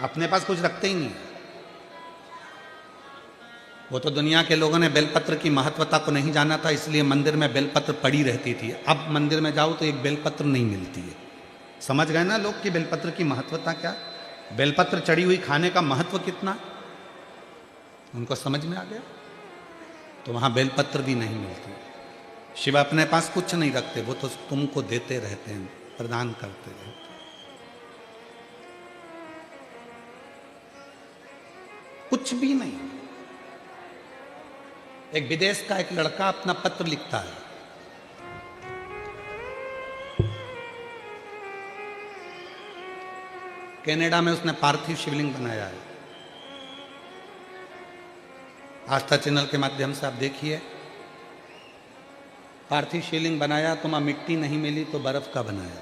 अपने पास कुछ रखते ही नहीं। वो तो दुनिया के लोगों ने बेलपत्र की महत्वता को नहीं जाना था, इसलिए मंदिर में बेलपत्र पड़ी रहती थी। अब मंदिर में जाओ तो एक बेलपत्र नहीं मिलती है। समझ गए ना लोग कि बेलपत्र की महत्वता क्या, बेलपत्र चढ़ी हुई खाने का महत्व कितना, उनको समझ में आ गया। तो वहां बेलपत्र भी नहीं मिलती। शिव अपने पास कुछ नहीं रखते, वो तो तुमको देते रहते हैं, प्रदान करते रहते हैं। कुछ भी नहीं। एक विदेश का एक लड़का अपना पत्र लिखता है, कनाडा में उसने पार्थिव शिवलिंग बनाया है। आस्था चैनल के माध्यम से आप देखिए, पार्थिव शिवलिंग बनाया तो वहां मिट्टी नहीं मिली तो बर्फ का बनाया।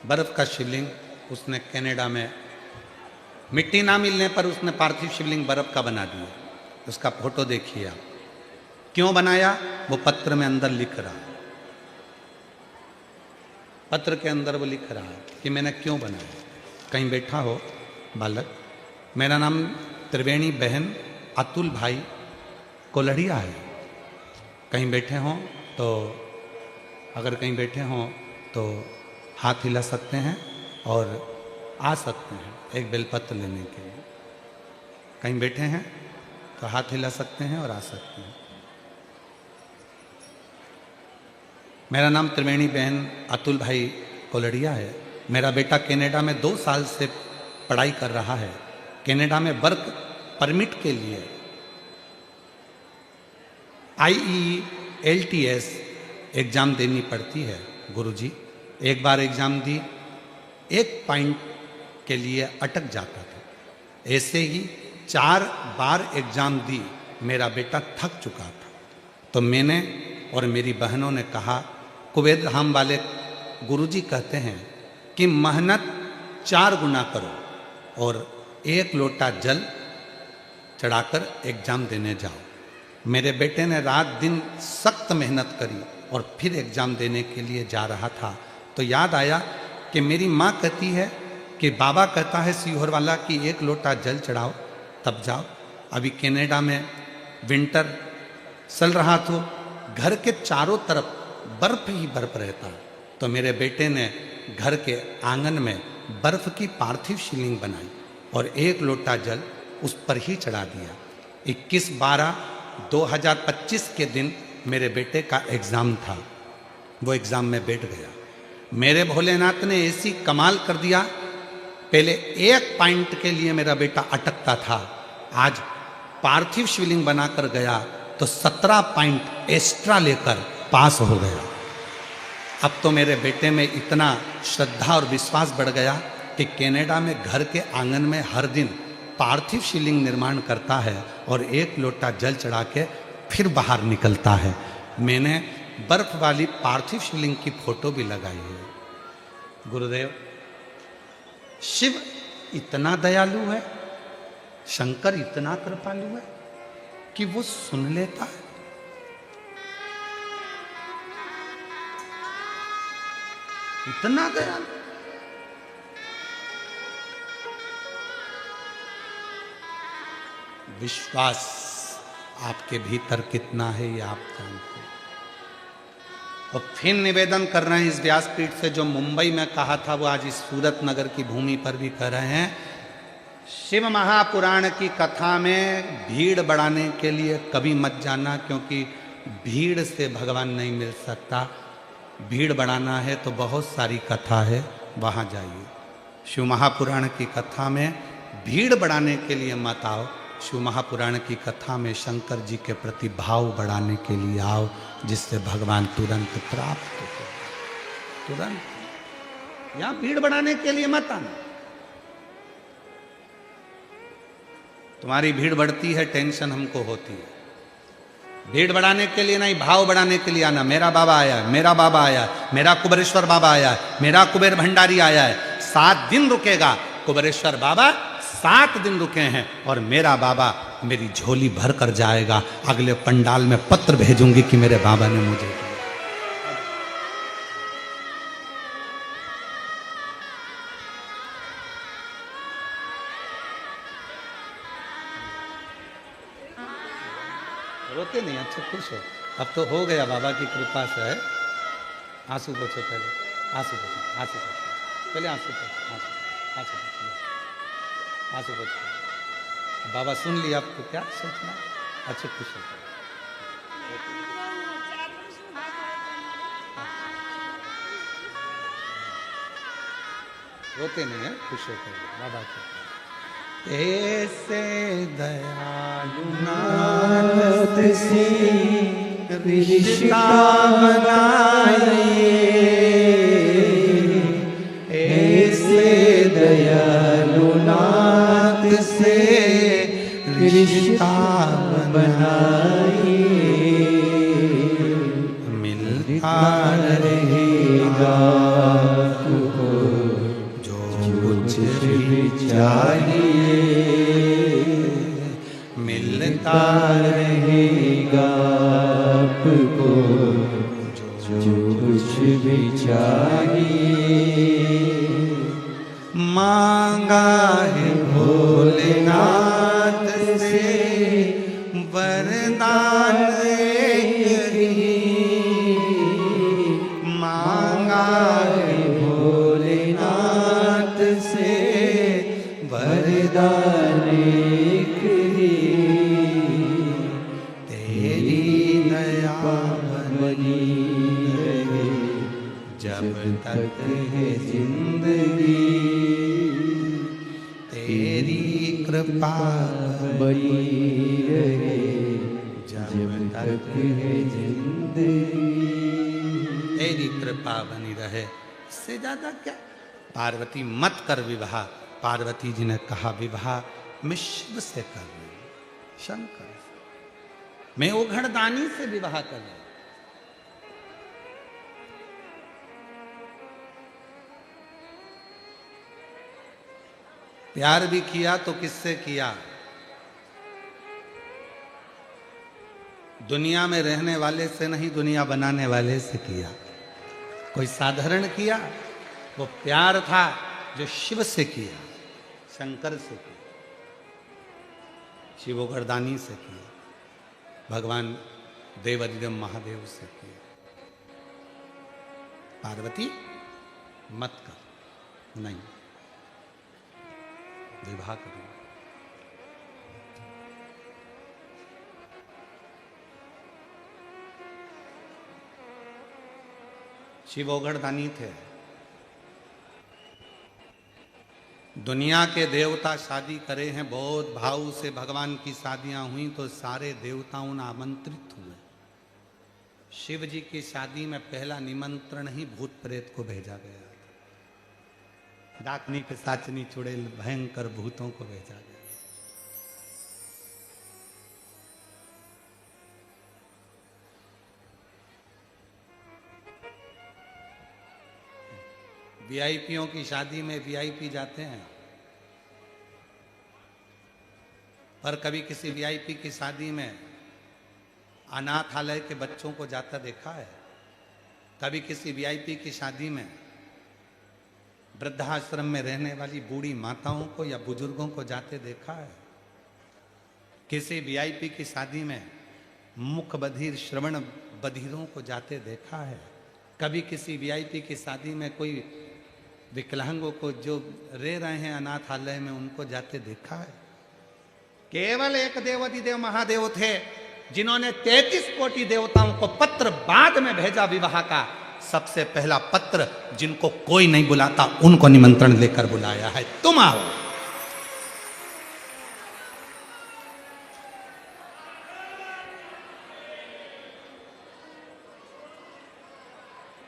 बर्फ का शिवलिंग उसने कनाडा में, मिट्टी ना मिलने पर उसने पार्थिव शिवलिंग बर्फ का बना दिया। उसका फोटो देखिए आप। क्यों बनाया वो पत्र में अंदर लिख रहा है, पत्र के अंदर वो लिख रहा है कि मैंने क्यों बनाया। कहीं बैठा हो बालक, मेरा नाम त्रिवेणी बहन अतुल भाई कोलढ़िया है। कहीं बैठे हों तो, अगर कहीं बैठे हों तो हाथ हिला सकते हैं और आ सकते हैं एक बेलपत्र लेने के लिए। कहीं बैठे हैं तो हाथ हिला सकते हैं और आ सकते हैं। मेरा नाम त्रिवेणी बहन अतुल भाई कोलढ़िया है। मेरा बेटा कनाडा में 2 साल से पढ़ाई कर रहा है। कनाडा में वर्क परमिट के लिए IELTS एग्ज़ाम देनी पड़ती है गुरुजी। एक बार एग्ज़ाम दी, 1 पॉइंट के लिए अटक जाता था। ऐसे ही 4 बार एग्ज़ाम दी, मेरा बेटा थक चुका था। तो मैंने और मेरी बहनों ने कहा, कुबेर धाम वाले गुरुजी कहते हैं कि मेहनत 4 गुना करो और 1 लोटा जल चढ़ाकर एग्ज़ाम देने जाओ। मेरे बेटे ने रात दिन सख्त मेहनत करी और फिर एग्ज़ाम देने के लिए जा रहा था तो याद आया कि मेरी माँ कहती है कि बाबा कहता है सीहोर वाला कि 1 लोटा जल चढ़ाओ तब जाओ। अभी कनाडा में विंटर चल रहा तो घर के चारों तरफ बर्फ ही बर्फ रहता। तो मेरे बेटे ने घर के आंगन में बर्फ की पार्थिव शिवलिंग बनाई और 1 लोटा जल उस पर ही चढ़ा दिया। 21/12/2025 के दिन मेरे बेटे का एग्ज़ाम था। वो एग्ज़ाम में बैठ गया। मेरे भोलेनाथ ने ऐसी कमाल कर दिया, पहले 1 पॉइंट के लिए मेरा बेटा अटकता था, आज पार्थिव शिवलिंग बनाकर गया तो 17 पॉइंट एक्स्ट्रा लेकर पास हो गया। अब तो मेरे बेटे में इतना श्रद्धा और विश्वास बढ़ गया कि कनाडा में घर के आंगन में हर दिन पार्थिव शिवलिंग निर्माण करता है और 1 लोटा जल चढ़ा के फिर बाहर निकलता है। मैंने बर्फ वाली पार्थिव शिवलिंग की फोटो भी लगाई है। गुरुदेव, शिव इतना दयालु है, शंकर इतना कृपालु है कि वो सुन लेता है। इतना दयालु। विश्वास आपके भीतर कितना है ये आप जानते हैं। और फिर निवेदन कर रहे हैं इस व्यासपीठ से, जो मुंबई में कहा था वो आज इस सूरत नगर की भूमि पर भी कर रहे हैं। शिव महापुराण की कथा में भीड़ बढ़ाने के लिए कभी मत जाना, क्योंकि भीड़ से भगवान नहीं मिल सकता। भीड़ बढ़ाना है तो बहुत सारी कथा है, वहाँ जाइए। शिव महापुराण की कथा में भीड़ बढ़ाने के लिए मत आओ। शिव महापुराण की कथा में शंकर जी के प्रति भाव बढ़ाने के लिए आओ, जिससे भगवान तुरंत प्राप्त हो। तुरंत। यहाँ भीड़ बढ़ाने के लिए मत आना। तुम्हारी भीड़ बढ़ती है, टेंशन हमको होती है। भीड़ बढ़ाने के लिए नहीं, भाव बढ़ाने के लिए आना। मेरा बाबा आया है, मेरा बाबा आया है, मेरा कुबेरेश्वर बाबा आया है, मेरा कुबेर भंडारी आया है। 7 दिन रुकेगा कुबेरेश्वर बाबा, 7 दिन रुके हैं और मेरा बाबा मेरी झोली भर कर जाएगा। अगले पंडाल में पत्र भेजूंगी कि मेरे बाबा ने मुझे दिया। रोते नहीं, अच्छा खुश हो। अब तो हो गया बाबा की कृपा से। आंसू पोछो पहले, आंसू पोछो, आंसू पोछो पहले, आंसू पोछो, आंसू पोछो, आंसू पोछो। बाबा सुन लिया, आपको क्या सोचना। अच्छा खुश हो। रोते नहीं है, खुश होकर बाबा के। ऐसे दयालु नाथ से रिश्ता बनाइए, ऐसे दयालु नाथ से रिश्ता बनाइए, मिलता रहेगा आपको जो कुछ भी चाहिए, मिलता रहेगा आपको जो कुछ भी चाहिए। मांगा है भोलेनाथ से वरदान यही, मांगा है भोलेनाथ से वरदान यही, तेरी दया बनी रहे जब तक है जिंदगी, तेरी कृपा बनी रहे जब तक है जिंदगी, तेरी कृपा बनी रहे, इससे ज्यादा क्या। पार्वती मत कर विवाह, पार्वती जी ने कहा विवाह मैं शिव से कर रही हूं, शंकर मैं ओघड़दानी से विवाह कर रही हूं। प्यार भी किया तो किससे किया, दुनिया में रहने वाले से नहीं, दुनिया बनाने वाले से किया। कोई साधारण किया, वो प्यार था जो शिव से किया, शंकर से किया, शिवोगरदानी से किया, भगवान देवादिदेव महादेव से किया। पार्वती मत कर, नहीं विवाह करो। शिव ओघड़दानी थे, दुनिया के देवता शादी करे हैं, बहुत भाव से भगवान की शादियां हुई तो सारे देवताओं ने आमंत्रित हुए। शिव जी की शादी में पहला निमंत्रण ही भूत प्रेत को भेजा गया, डाकनी पिशाचनी चुड़ैल भयंकर भूतों को भेजा गया। वीआईपीओं की शादी में वीआईपी जाते हैं, पर कभी किसी वीआईपी की शादी में अनाथालय के बच्चों को जाता देखा है? कभी किसी वीआईपी की शादी में वृद्धाश्रम में रहने वाली बूढ़ी माताओं को या बुजुर्गों को जाते देखा है? किसी वीआईपी की शादी में मुख बधिर श्रवण बधिरों को जाते देखा है? कभी किसी वीआईपी की शादी में कोई विकलांगों को जो रह रहे हैं अनाथालय में उनको जाते देखा है? केवल एक देवादिदेव महादेव थे जिन्होंने 33 कोटि देवताओं को पत्र बाद में भेजा विवाह का। सबसे पहला पत्र जिनको कोई नहीं बुलाता उनको निमंत्रण लेकर बुलाया है, तुम आओ।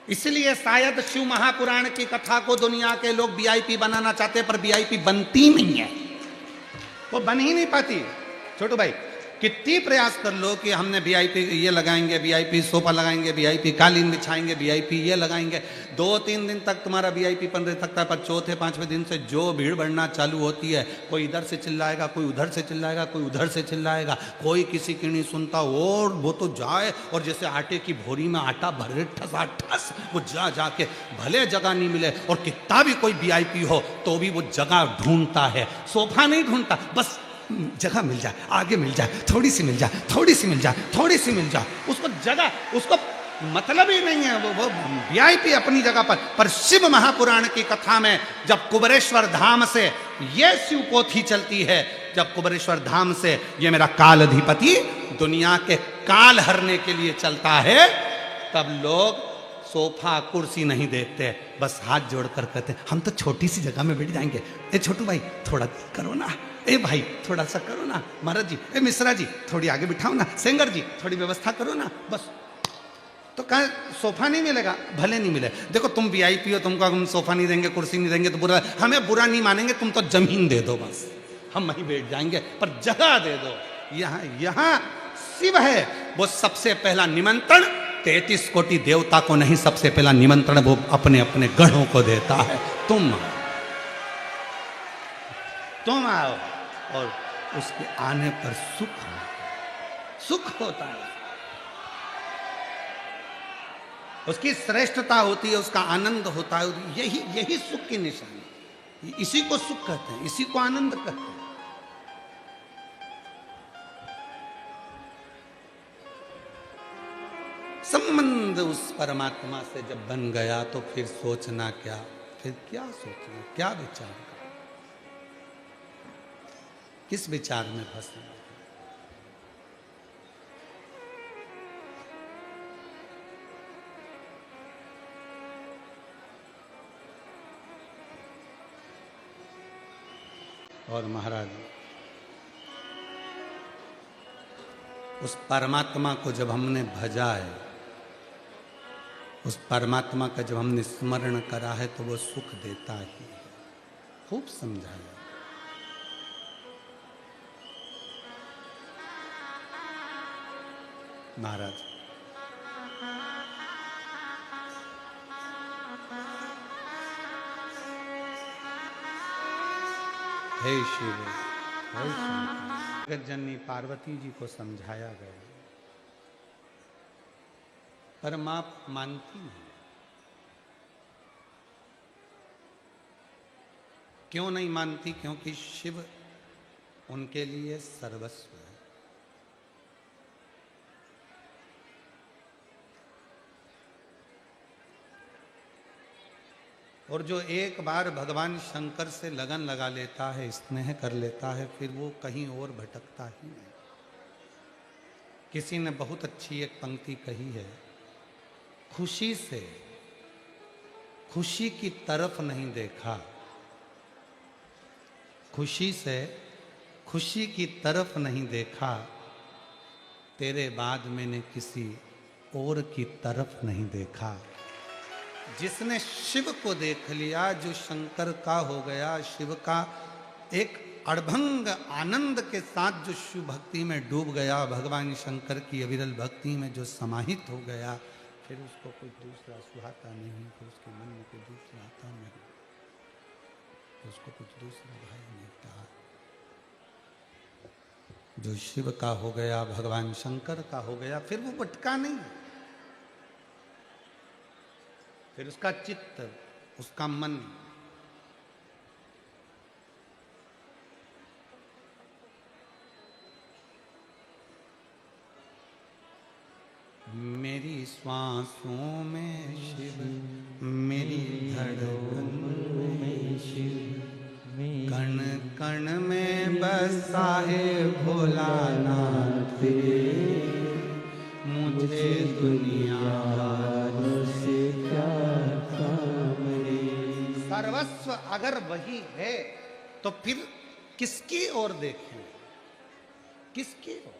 इसलिए शायद शिव महापुराण की कथा को दुनिया के लोग वीआईपी बनाना चाहते, पर वीआईपी बनती नहीं है, वो बन ही नहीं पाती। छोटू भाई, कितनी प्रयास कर लो कि हमने वीआईपी ये लगाएंगे, वीआईपी सोफा लगाएंगे, वीआईपी कालीन बिछाएंगे, वीआईपी ये लगाएंगे, 2-3 दिन तक तुम्हारा वीआईपी पन रह सकता है, पर चौथे 5वें दिन से जो भीड़ बढ़ना चालू होती है, कोई इधर से चिल्लाएगा, कोई उधर से चिल्लाएगा, कोई उधर से चिल्लाएगा, कोई किसी की नहीं सुनता, और वो तो जाए और जैसे आटे की भोरी में आटा भरे ठसा ठस, वो जा जाके भले जगह नहीं मिले और कितना भी कोई वीआईपी हो तो भी वो जगह ढूंढता है। सोफा नहीं ढूंढता, बस जगह मिल जाए, आगे मिल जाए, थोड़ी सी मिल जाए, थोड़ी सी मिल जाए, थोड़ी सी मिल जाए, उसको जगह, उसको मतलब ही नहीं है, वो वीआईपी अपनी जगह पर शिव महापुराण की कथा में जब कुबरेश्वर धाम से ये शिव पोथी चलती है, जब कुबरेश्वर धाम से ये मेरा काल अधिपति दुनिया के काल हरने के लिए चलता है, तब लोग सोफा कुर्सी नहीं देखते, बस हाथ जोड़कर कहते हम तो छोटी सी जगह में बैठ जाएंगे। ए छोटू भाई थोड़ा करो ना, ए भाई थोड़ा सा करो ना, महाराज जी, ए मिश्रा जी थोड़ी आगे बिठाओ ना, सेंगर जी थोड़ी व्यवस्था करो ना, बस। तो कहा सोफा नहीं मिलेगा, भले नहीं मिले, देखो तुम वीआईपी हो, तुमको हम सोफा नहीं देंगे, कुर्सी नहीं देंगे तो बुरा, हमें बुरा नहीं मानेंगे, तुम तो जमीन दे दो बस, हम वहीं बैठ जाएंगे, पर जगह दे दो। यहाँ यहाँ शिव है, वो सबसे पहला निमंत्रण 33 कोटि देवता को नहीं, सबसे पहला निमंत्रण वो अपने अपने गणों को देता है। तुम आओ, और उसके आने पर सुख होता है, उसकी श्रेष्ठता होती है, उसका आनंद होता है। यही सुख की निशानी, इसी को सुख कहते हैं, इसी को आनंद कहते हैं। संबंध उस परमात्मा से जब बन गया तो फिर सोचना क्या, फिर क्या सोचना, क्या विचार करना, किस विचार में फंसना। और महाराज उस परमात्मा को जब हमने भजा है, उस परमात्मा का जब हमने स्मरण करा है, तो वो सुख देता ही है। खूब समझाया महाराज। हे शिव, हे शंकर, जगत जननी पार्वती जी को समझाया गया, पर मां मानती नहीं। क्यों नहीं मानती? क्योंकि शिव उनके लिए सर्वस्व है। और जो एक बार भगवान शंकर से लगन लगा लेता है, स्नेह कर लेता है, फिर वो कहीं और भटकता ही नहीं। किसी ने बहुत अच्छी एक पंक्ति कही है, खुशी से खुशी की तरफ नहीं देखा, खुशी से खुशी की तरफ नहीं देखा, तेरे बाद मैंने किसी और की तरफ नहीं देखा। जिसने शिव को देख लिया, जो शंकर का हो गया, शिव का एक अड़भंग आनंद के साथ जो शिव भक्ति में डूब गया, भगवान शंकर की अविरल भक्ति में जो समाहित हो गया, फिर उसको कुछ दूसरा सुहाता नहीं, फिर उसके मन में कुछ दूसरा आता नहीं, उसको कुछ दूसरा भाई नहीं कहा। जो शिव का हो गया, भगवान शंकर का हो गया, फिर वो भटका नहीं, फिर उसका चित्त, उसका मन मेरी श्वासों में शिव, मेरी धड़कन में शिव, कण कण में बसा है भोलानाथ, मुझे दुनिया से क्या काम है। सर्वस्व अगर वही है तो फिर किसकी ओर देखें, किसकी ओर?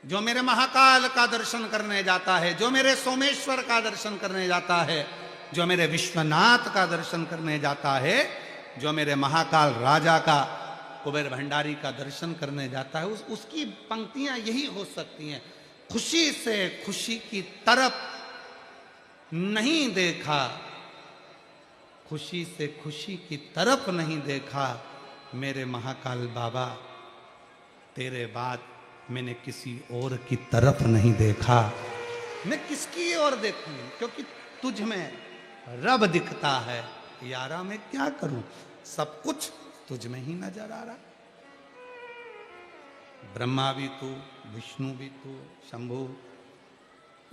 जो मेरे महाकाल का दर्शन करने जाता है, जो मेरे सोमेश्वर का दर्शन करने जाता है, जो मेरे विश्वनाथ का दर्शन करने जाता है, जो मेरे महाकाल राजा का, कुबेर भंडारी का दर्शन करने जाता है, उसकी पंक्तियां यही हो सकती हैं, खुशी से खुशी की तरफ नहीं देखा, खुशी से खुशी की तरफ नहीं देखा, मेरे महाकाल बाबा तेरे बाद मैंने किसी और की तरफ नहीं देखा। मैं किसकी ओर देखूं? क्योंकि तुझ में रब दिखता है। यारा मैं क्या करूं, सब कुछ तुझ में ही नजर आ रहा। ब्रह्मा भी तू, विष्णु भी तू, शंभु,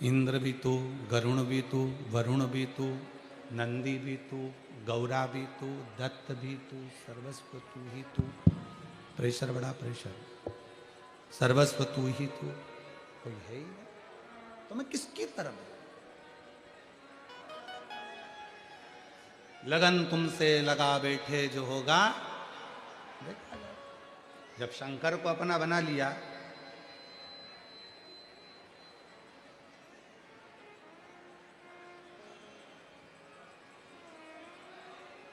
इंद्र भी तू, गरुण भी तू, वरुण भी तू, नंदी भी तू, गौरा भी तू, दत्त भी तू, सर्वस्व तू ही तू। प्रेशर, बड़ा प्रेशर। सर्वस्व तू ही तू, कोई है ही नहीं। तो मैं किसकी तरफ? लगन तुमसे लगा बैठे जो होगा देखा जाए। जब शंकर को अपना बना लिया,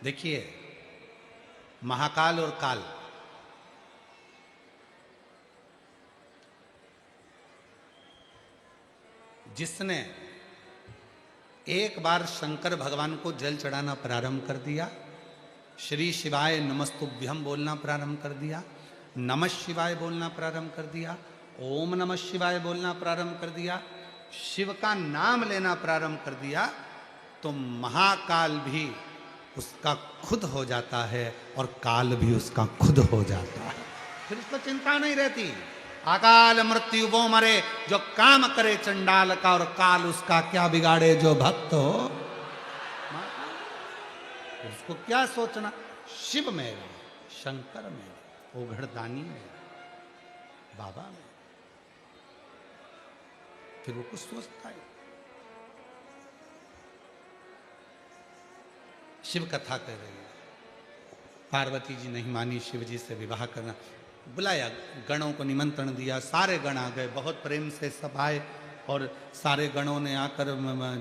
देखिए महाकाल और काल, जिसने एक बार शंकर भगवान को जल चढ़ाना प्रारंभ कर दिया, श्री शिवाय नमस्तुभ्यम बोलना प्रारंभ कर दिया, नमः शिवाय बोलना प्रारंभ कर दिया, ओम नमः शिवाय बोलना प्रारंभ कर दिया, शिव का नाम लेना प्रारंभ कर दिया, तो महाकाल भी उसका खुद हो जाता है और काल भी उसका खुद हो जाता है। फिर उसको चिंता नहीं रहती। अकाल मृत्यु वो मरे जो काम करे चंडाल का, और काल उसका क्या बिगाड़े जो भक्त हो। उसको क्या सोचना, शिव मेरा, शंकर मेरा, ओघड़दानी मेरा, बाबा मेरा। फिर वो कुछ सोचता है। शिव कथा कह रही है, पार्वती जी नहीं मानी शिव जी से विवाह करना। बुलाया, गणों को निमंत्रण दिया, सारे गण आ गए, बहुत प्रेम से सब आए, और सारे गणों ने आकर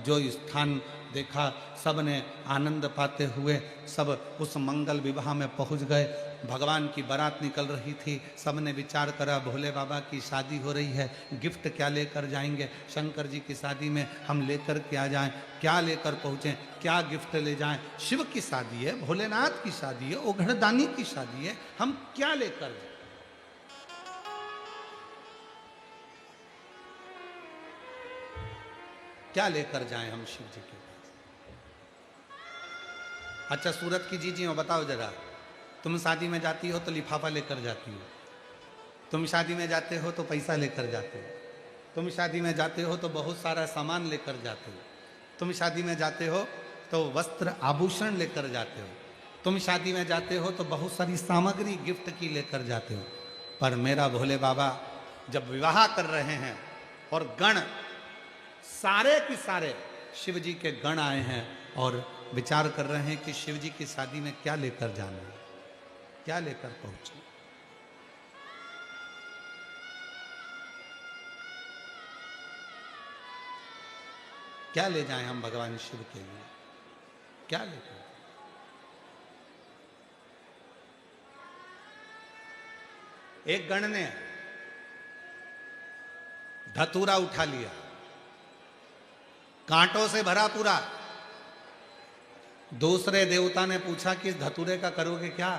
जो स्थान देखा, सब ने आनंद पाते हुए सब उस मंगल विवाह में पहुंच गए। भगवान की बारात निकल रही थी, सब ने विचार करा भोले बाबा की शादी हो रही है, गिफ्ट क्या लेकर जाएंगे, शंकर जी की शादी में हम लेकर क्या जाएं, क्या लेकर पहुँचें, क्या गिफ्ट ले जाएं। शिव की शादी है, भोलेनाथ की शादी है, ओघड़दानी की शादी है, हम क्या लेकर जाएं। क्या लेकर जाएं हम शिव जी के पास। अच्छा सूरत की जीजी हो, बताओ जरा, तुम शादी में जाती हो तो लिफाफा लेकर जाती हो, तुम शादी में जाते हो तो पैसा लेकर जाते हो, तुम शादी में जाते हो तो बहुत सारा सामान लेकर जाते हो, तुम शादी में जाते हो तो वस्त्र आभूषण लेकर जाते हो, तुम शादी में जाते हो तो बहुत सारी सामग्री गिफ्ट की लेकर जाते हो। पर मेरा भोले बाबा जब विवाह कर रहे हैं और गण सारे के सारे शिव जी के गण आए हैं और विचार कर रहे हैं कि शिव जी की शादी में क्या लेकर जाना है, क्या लेकर पहुंचे। क्या ले जाएं हम भगवान शिव के लिए, क्या लेकर। एक गण ने धतूरा उठा लिया, कांटों से भरा पूरा। दूसरे देवता ने पूछा कि इस धतूरे का करोगे क्या,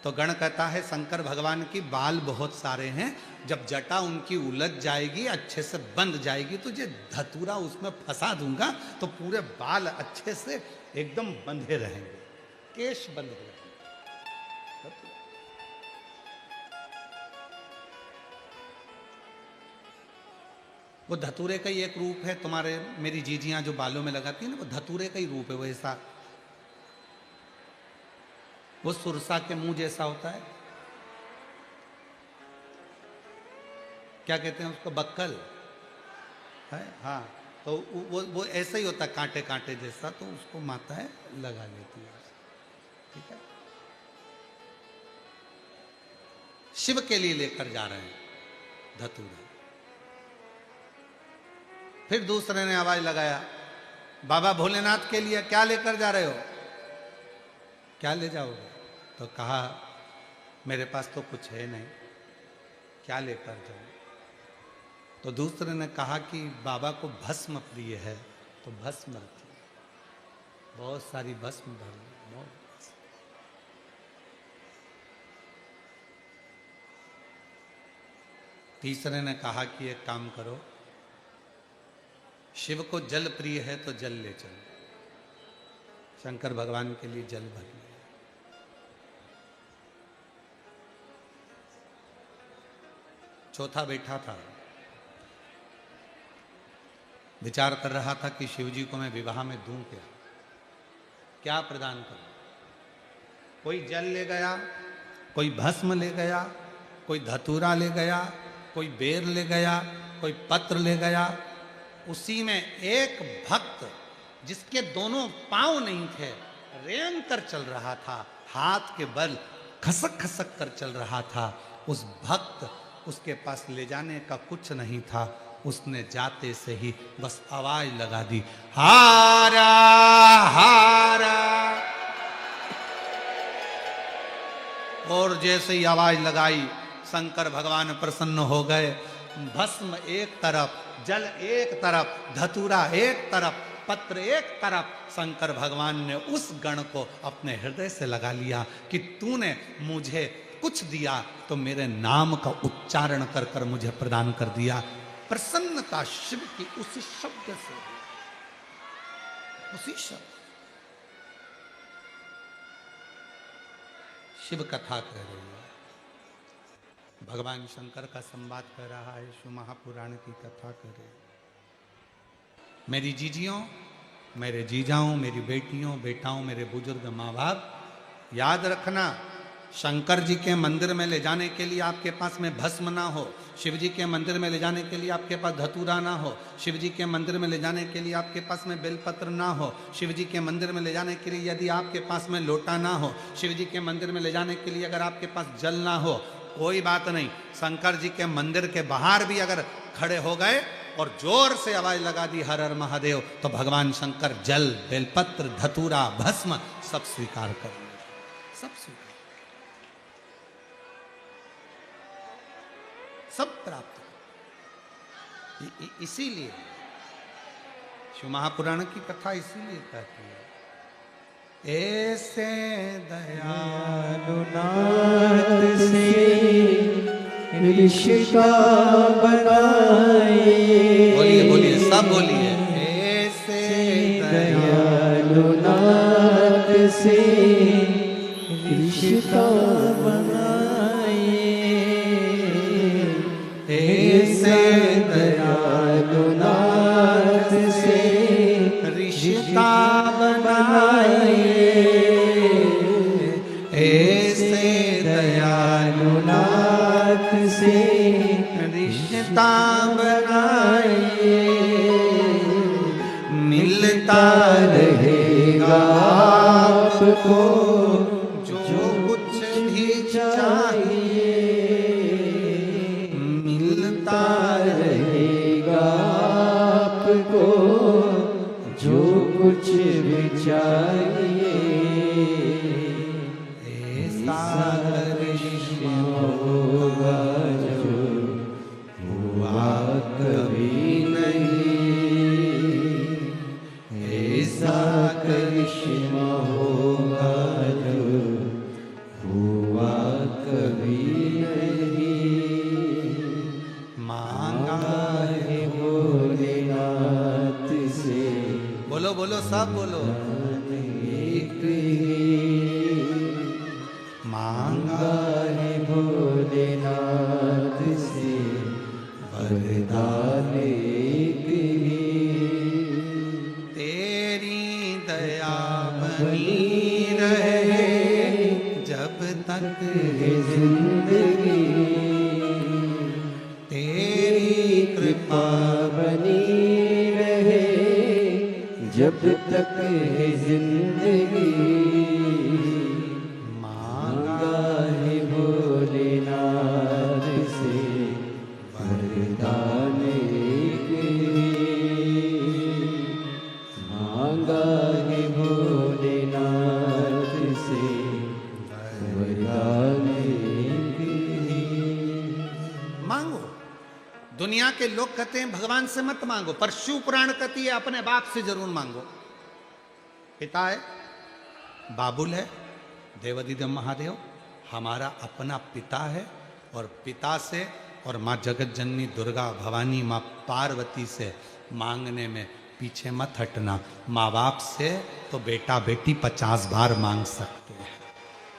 तो गण कहता है शंकर भगवान की बाल बहुत सारे हैं, जब जटा उनकी उलझ जाएगी, अच्छे से बंध जाएगी, तो ये धतूरा उसमें फंसा दूंगा तो पूरे बाल अच्छे से एकदम बंधे रहेंगे, केश बंध रहेंगे। वो धतूरे का ही एक रूप है। तुम्हारे मेरी जीजियां जो बालों में लगाती है ना, वो धतूरे का ही रूप है। वो ऐसा, वो सुरसा के मुंह जैसा होता है, क्या कहते हैं उसको, बक्कल है, हाँ। तो वो ऐसा ही होता है, कांटे कांटे जैसा, तो उसको माताएं लगा लेती है, ठीक है। शिव के लिए लेकर जा रहे हैं धतूरा। फिर दूसरे ने आवाज लगाया, बाबा भोलेनाथ के लिए क्या लेकर जा रहे हो, क्या ले जाओगे। तो कहा मेरे पास तो कुछ है नहीं, क्या लेकर जाऊं। तो दूसरे ने कहा कि बाबा को भस्म प्रिय है, तो भस्म रखी, बहुत सारी भस्म भर ली, बहुत। तीसरे ने कहा कि एक काम करो, शिव को जल प्रिय है तो जल ले चलो, शंकर भगवान के लिए जल भर लिया। चौथा बैठा था, विचार कर रहा था कि शिव जी को मैं विवाह में दूं क्या, क्या प्रदान करूं। कोई जल ले गया, कोई भस्म ले गया, कोई धतूरा ले गया, कोई बेर ले गया, कोई पत्र ले गया, उसी में एक भक्त जिसके दोनों पांव नहीं थे, रेंग कर चल रहा था, हाथ के बल खसक खसक कर चल रहा था। उस भक्त, उसके पास ले जाने का कुछ नहीं था, उसने जाते से ही बस आवाज लगा दी, हारा हारा। और जैसे ही आवाज लगाई, शंकर भगवान प्रसन्न हो गए। भस्म एक तरफ, जल एक तरफ, धतूरा एक तरफ, पत्र एक तरफ। शंकर भगवान ने उस गण को अपने हृदय से लगा लिया कि तूने मुझे कुछ दिया तो मेरे नाम का उच्चारण कर कर मुझे प्रदान कर दिया। प्रसन्नता शिव की उसी शब्द से, उसी शब्द। शिव कथा कह रही है, भगवान शंकर का संवाद कर रहा है, शिव महापुराण की कथा कर रहे। मेरी जीजियों, मेरे जीजाओं, मेरी बेटियों, बेटाओं, मेरे बुजुर्ग माँ बाप, याद रखना, शंकर जी के मंदिर में ले जाने के लिए आपके पास में भस्म ना हो, शिव जी के मंदिर में ले जाने के लिए आपके पास धतूरा ना हो, शिव जी के मंदिर में ले जाने के लिए आपके पास में बेलपत्र ना हो, शिव जी के मंदिर में ले जाने के लिए यदि आपके पास में लोटा ना हो, शिव जी के मंदिर में ले जाने के लिए अगर आपके पास जल ना हो, कोई बात नहीं। शंकर जी के मंदिर के बाहर भी अगर खड़े हो गए और जोर से आवाज लगा दी हर हर महादेव, तो भगवान शंकर जल, बेलपत्र, धतूरा, भस्म सब स्वीकार कर लेंगे, सब स्वीकार, सब प्राप्त। इसीलिए शिव महापुराण की कथा इसीलिए कहती है, ऐसे दयालु नाथ से रिश्ता बनाए। बोलिए बोलिए, सब बोलिए, ऐसे दयालु नाथ से रिश्ता बनाए। ऐसे दयालु नाथ से रिश्ता बनाए। ऐसे दयालु नाथ से रिश्ता बनाए। मिलता रहेगा आपको जो कुछ भी चाहिए। मिलता रहेगा आपको जो कुछ भी चाहिए। ऐसा करिश्मा होगा जो हुआ कभी नहीं। ऐसा करिश्मा होगा जो हुआ कभी नहीं। मांगा है भोलेनाथ से, बोलो बोलो, सब बोलो, एक ही मांगा है भोलेनाथ से, वरदान एक ही। तेरी दया बनी रहे जब तक है जिंदगी, तेरी कृपा बनी रहे जब तक है जिंदगी। मांगा है भोलेनाथ से, वरदान एक ही। मांगा है भोलेनाथ से, वरदान एक ही। मांगो। दुनिया के लोग कहते हैं भगवान से मत मांगो, पर शिव पुराण कहती है अपने बाप से जरूर मांगो। पिता है, बाबुल है, देवाधिदेव महादेव हमारा अपना पिता है, और पिता से और माँ जगत जननी दुर्गा भवानी माँ पार्वती से मांगने में पीछे मत हटना। माँ बाप से तो बेटा बेटी 50 बार मांग सकते हैं,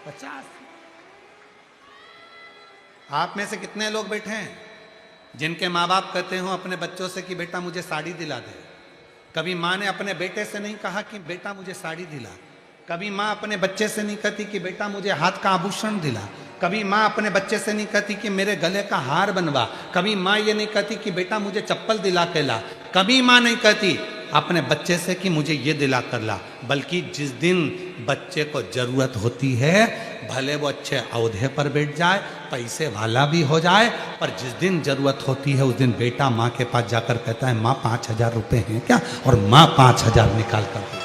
50। आप में से कितने लोग बैठे हैं जिनके माँ बाप कहते हो अपने बच्चों से कि बेटा मुझे साड़ी दिला दे? कभी माँ ने अपने बेटे से नहीं कहा कि बेटा मुझे साड़ी दिला। कभी माँ अपने बच्चे से नहीं कहती कि बेटा मुझे हाथ का आभूषण दिला। कभी माँ अपने बच्चे से नहीं कहती कि मेरे गले का हार बनवा, कभी माँ ये नहीं कहती कि बेटा मुझे चप्पल दिला के ला, कभी माँ नहीं कहती अपने बच्चे से कि मुझे ये दिला कर ला, बल्कि जिस दिन बच्चे को जरूरत होती है, भले वो अच्छे औहदे पर बैठ जाए, पैसे वाला भी हो जाए, पर जिस दिन जरूरत होती है उस दिन बेटा माँ के पास जाकर कहता है माँ 5,000 रुपए हैं क्या, और माँ 5,000 निकाल कर देती है।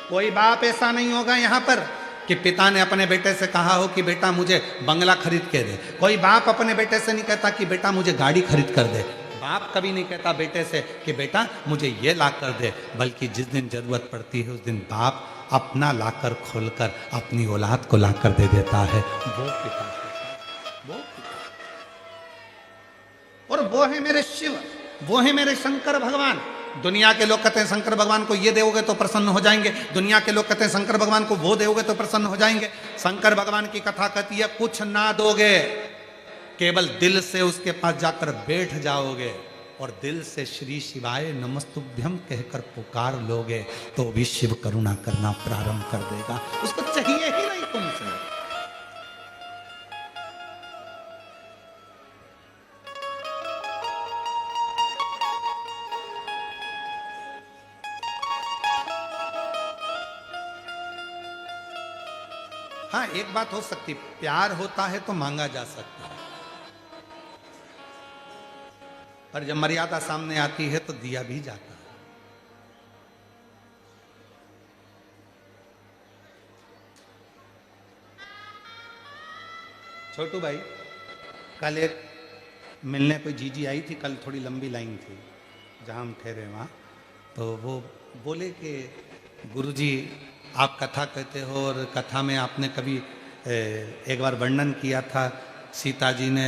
कोई बाप ऐसा नहीं होगा यहाँ पर कि पिता ने अपने बेटे से कहा हो कि बेटा मुझे बंगला खरीद के दे। कोई बाप अपने बेटे से नहीं कहता कि बेटा मुझे गाड़ी खरीद कर दे। बाप कभी नहीं कहता बेटे से कि बेटा मुझे ये ला कर दे, बल्कि जिस दिन जरूरत पड़ती है उस दिन बाप अपना लाकर खोलकर अपनी औलाद को ला कर दे देता है। वो पिता, वो पिता। और वो है मेरे शिव, वो है मेरे शंकर भगवान। दुनिया के लोग कहते हैं शंकर भगवान को ये दोगे तो प्रसन्न हो जाएंगे, दुनिया के लोग कहते हैं शंकर भगवान को वो दोगे तो प्रसन्न हो जाएंगे। शंकर भगवान की कथा कहती है कुछ ना दोगे, केवल दिल से उसके पास जाकर बैठ जाओगे और दिल से श्री शिवाय नमस्तुभ्यम कहकर पुकार लोगे तो भी शिव करुणा करना प्रारंभ कर देगा। उसको चाहिए ही नहीं तुमसे। हाँ, एक बात हो सकती, प्यार होता है तो मांगा जा सकता है, पर जब मर्यादा सामने आती है तो दिया भी जाता है। छोटू भाई, कल एक मिलने कोई जीजी आई थी, कल थोड़ी लंबी लाइन थी जहां हम ठहरे वहां, तो वो बोले कि गुरुजी आप कथा कहते हो और कथा में आपने कभी एक बार वर्णन किया था सीता जी ने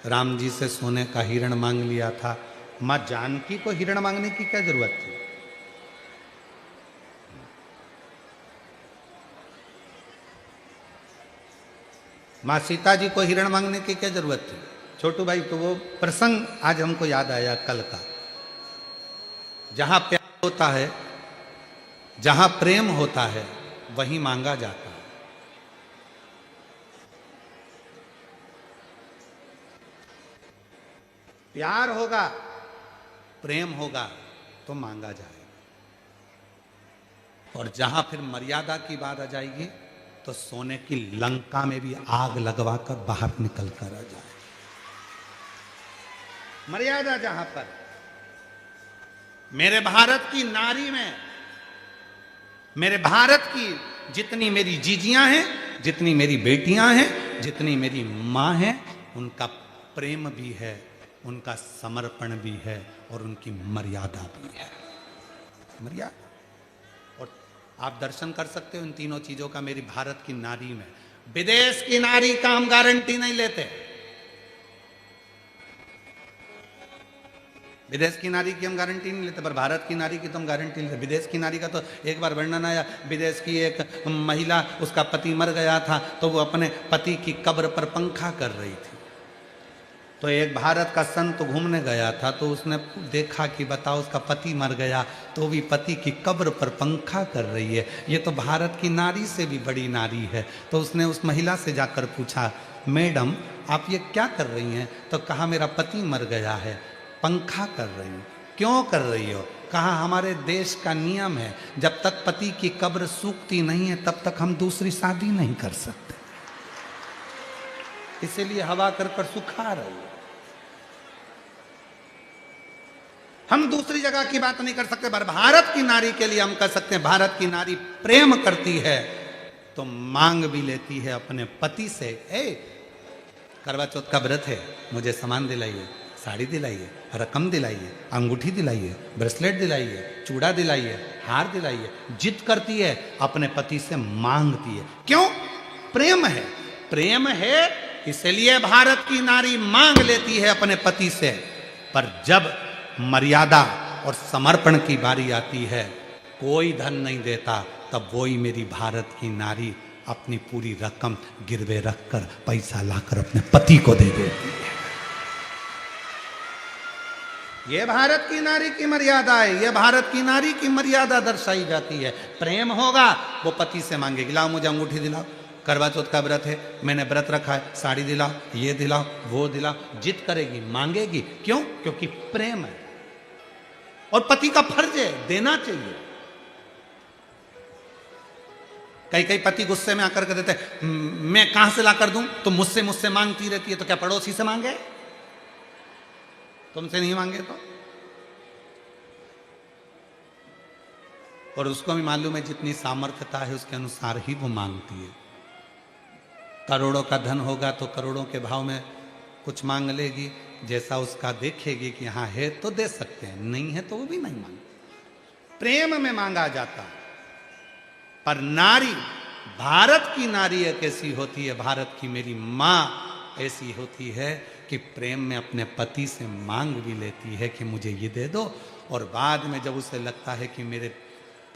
राम जी से सोने का हिरण मांग लिया था, माँ जानकी को हिरण मांगने की क्या जरूरत थी? माँ सीता जी को हिरण मांगने की क्या जरूरत थी? छोटू भाई, तो वो प्रसंग आज हमको याद आया कल का। जहां प्यार होता है, जहां प्रेम होता है, वहीं मांगा जाता है। प्यार होगा, प्रेम होगा तो मांगा जाएगा, और जहां फिर मर्यादा की बात आ जाएगी तो सोने की लंका में भी आग लगवाकर बाहर निकल कर आ जाए। मर्यादा जहां पर, मेरे भारत की नारी में, मेरे भारत की जितनी मेरी जीजियां हैं, जितनी मेरी बेटियां हैं, जितनी मेरी मां हैं, उनका प्रेम भी है, उनका समर्पण भी है और उनकी मर्यादा भी है। मर्यादा। और आप दर्शन कर सकते हो इन तीनों चीजों का मेरी भारत की नारी में। विदेश की नारी का हम गारंटी नहीं लेते, विदेश की नारी की हम गारंटी नहीं लेते, पर भारत की नारी की तो हम गारंटी लेते। विदेश की नारी का तो एक बार वर्णन आया, विदेश की एक महिला, उसका पति मर गया था तो वो अपने पति की कब्र पर पंखा कर रही थी। तो एक भारत का संत घूमने गया था, तो उसने देखा कि बताओ उसका पति मर गया तो भी पति की कब्र पर पंखा कर रही है, ये तो भारत की नारी से भी बड़ी नारी है। तो उसने उस महिला से जाकर पूछा, मैडम आप ये क्या कर रही हैं? तो कहा मेरा पति मर गया है, पंखा कर रही हूँ। क्यों कर रही हो? कहा हमारे देश का नियम है, जब तक पति की कब्र सूखती नहीं है तब तक हम दूसरी शादी नहीं कर सकते, इसीलिए हवा कर कर सुखा रही है। हम दूसरी जगह की बात नहीं कर सकते, पर भारत की नारी के लिए हम कह सकते हैं, भारत की नारी प्रेम करती है तो मांग भी लेती है अपने पति से। करवा चौथ का व्रत है, मुझे सामान दिलाइए, साड़ी दिलाइए, रकम दिलाइए, अंगूठी दिलाइए, ब्रेसलेट दिलाइए, चूड़ा दिलाइए, हार दिलाइए। जिद करती है, अपने पति से मांगती है। क्यों? प्रेम है। प्रेम है इसलिए भारत की नारी मांग लेती है अपने पति से। पर जब मर्यादा और समर्पण की बारी आती है, कोई धन नहीं देता, तब वही मेरी भारत की नारी अपनी पूरी रकम गिरवे रखकर पैसा लाकर अपने पति को दे देती है। ये भारत की नारी की मर्यादा है, ये भारत की नारी की मर्यादा दर्शाई जाती है। प्रेम होगा वो पति से मांगेगी, लाओ मुझे अंगूठी दिलाओ, करवा चौथ का व्रत है, मैंने व्रत रखा है, साड़ी दिलाओ, ये दिलाओ, वो दिलाओ, जिद करेगी, मांगेगी। क्यों? क्योंकि प्रेम है और पति का फर्ज है, देना चाहिए। कई कई पति गुस्से में आकर के देते, मैं कहां से ला कर दूं, तुम मुझसे मांगती रहती है, तो क्या पड़ोसी से मांगे? तुमसे नहीं मांगे तो? और उसको भी मालूम है जितनी सामर्थ्यता है उसके अनुसार ही वो मांगती है। करोड़ों का धन होगा तो करोड़ों के भाव में कुछ मांग लेगी, जैसा उसका देखेगी कि हाँ है तो दे सकते हैं, नहीं है तो वो भी नहीं मांगे। प्रेम में मांगा जाता है। पर नारी, भारत की नारी एक ऐसी होती है, भारत की मेरी मां ऐसी होती है कि प्रेम में अपने पति से मांग भी लेती है कि मुझे ये दे दो, और बाद में जब उसे लगता है कि मेरे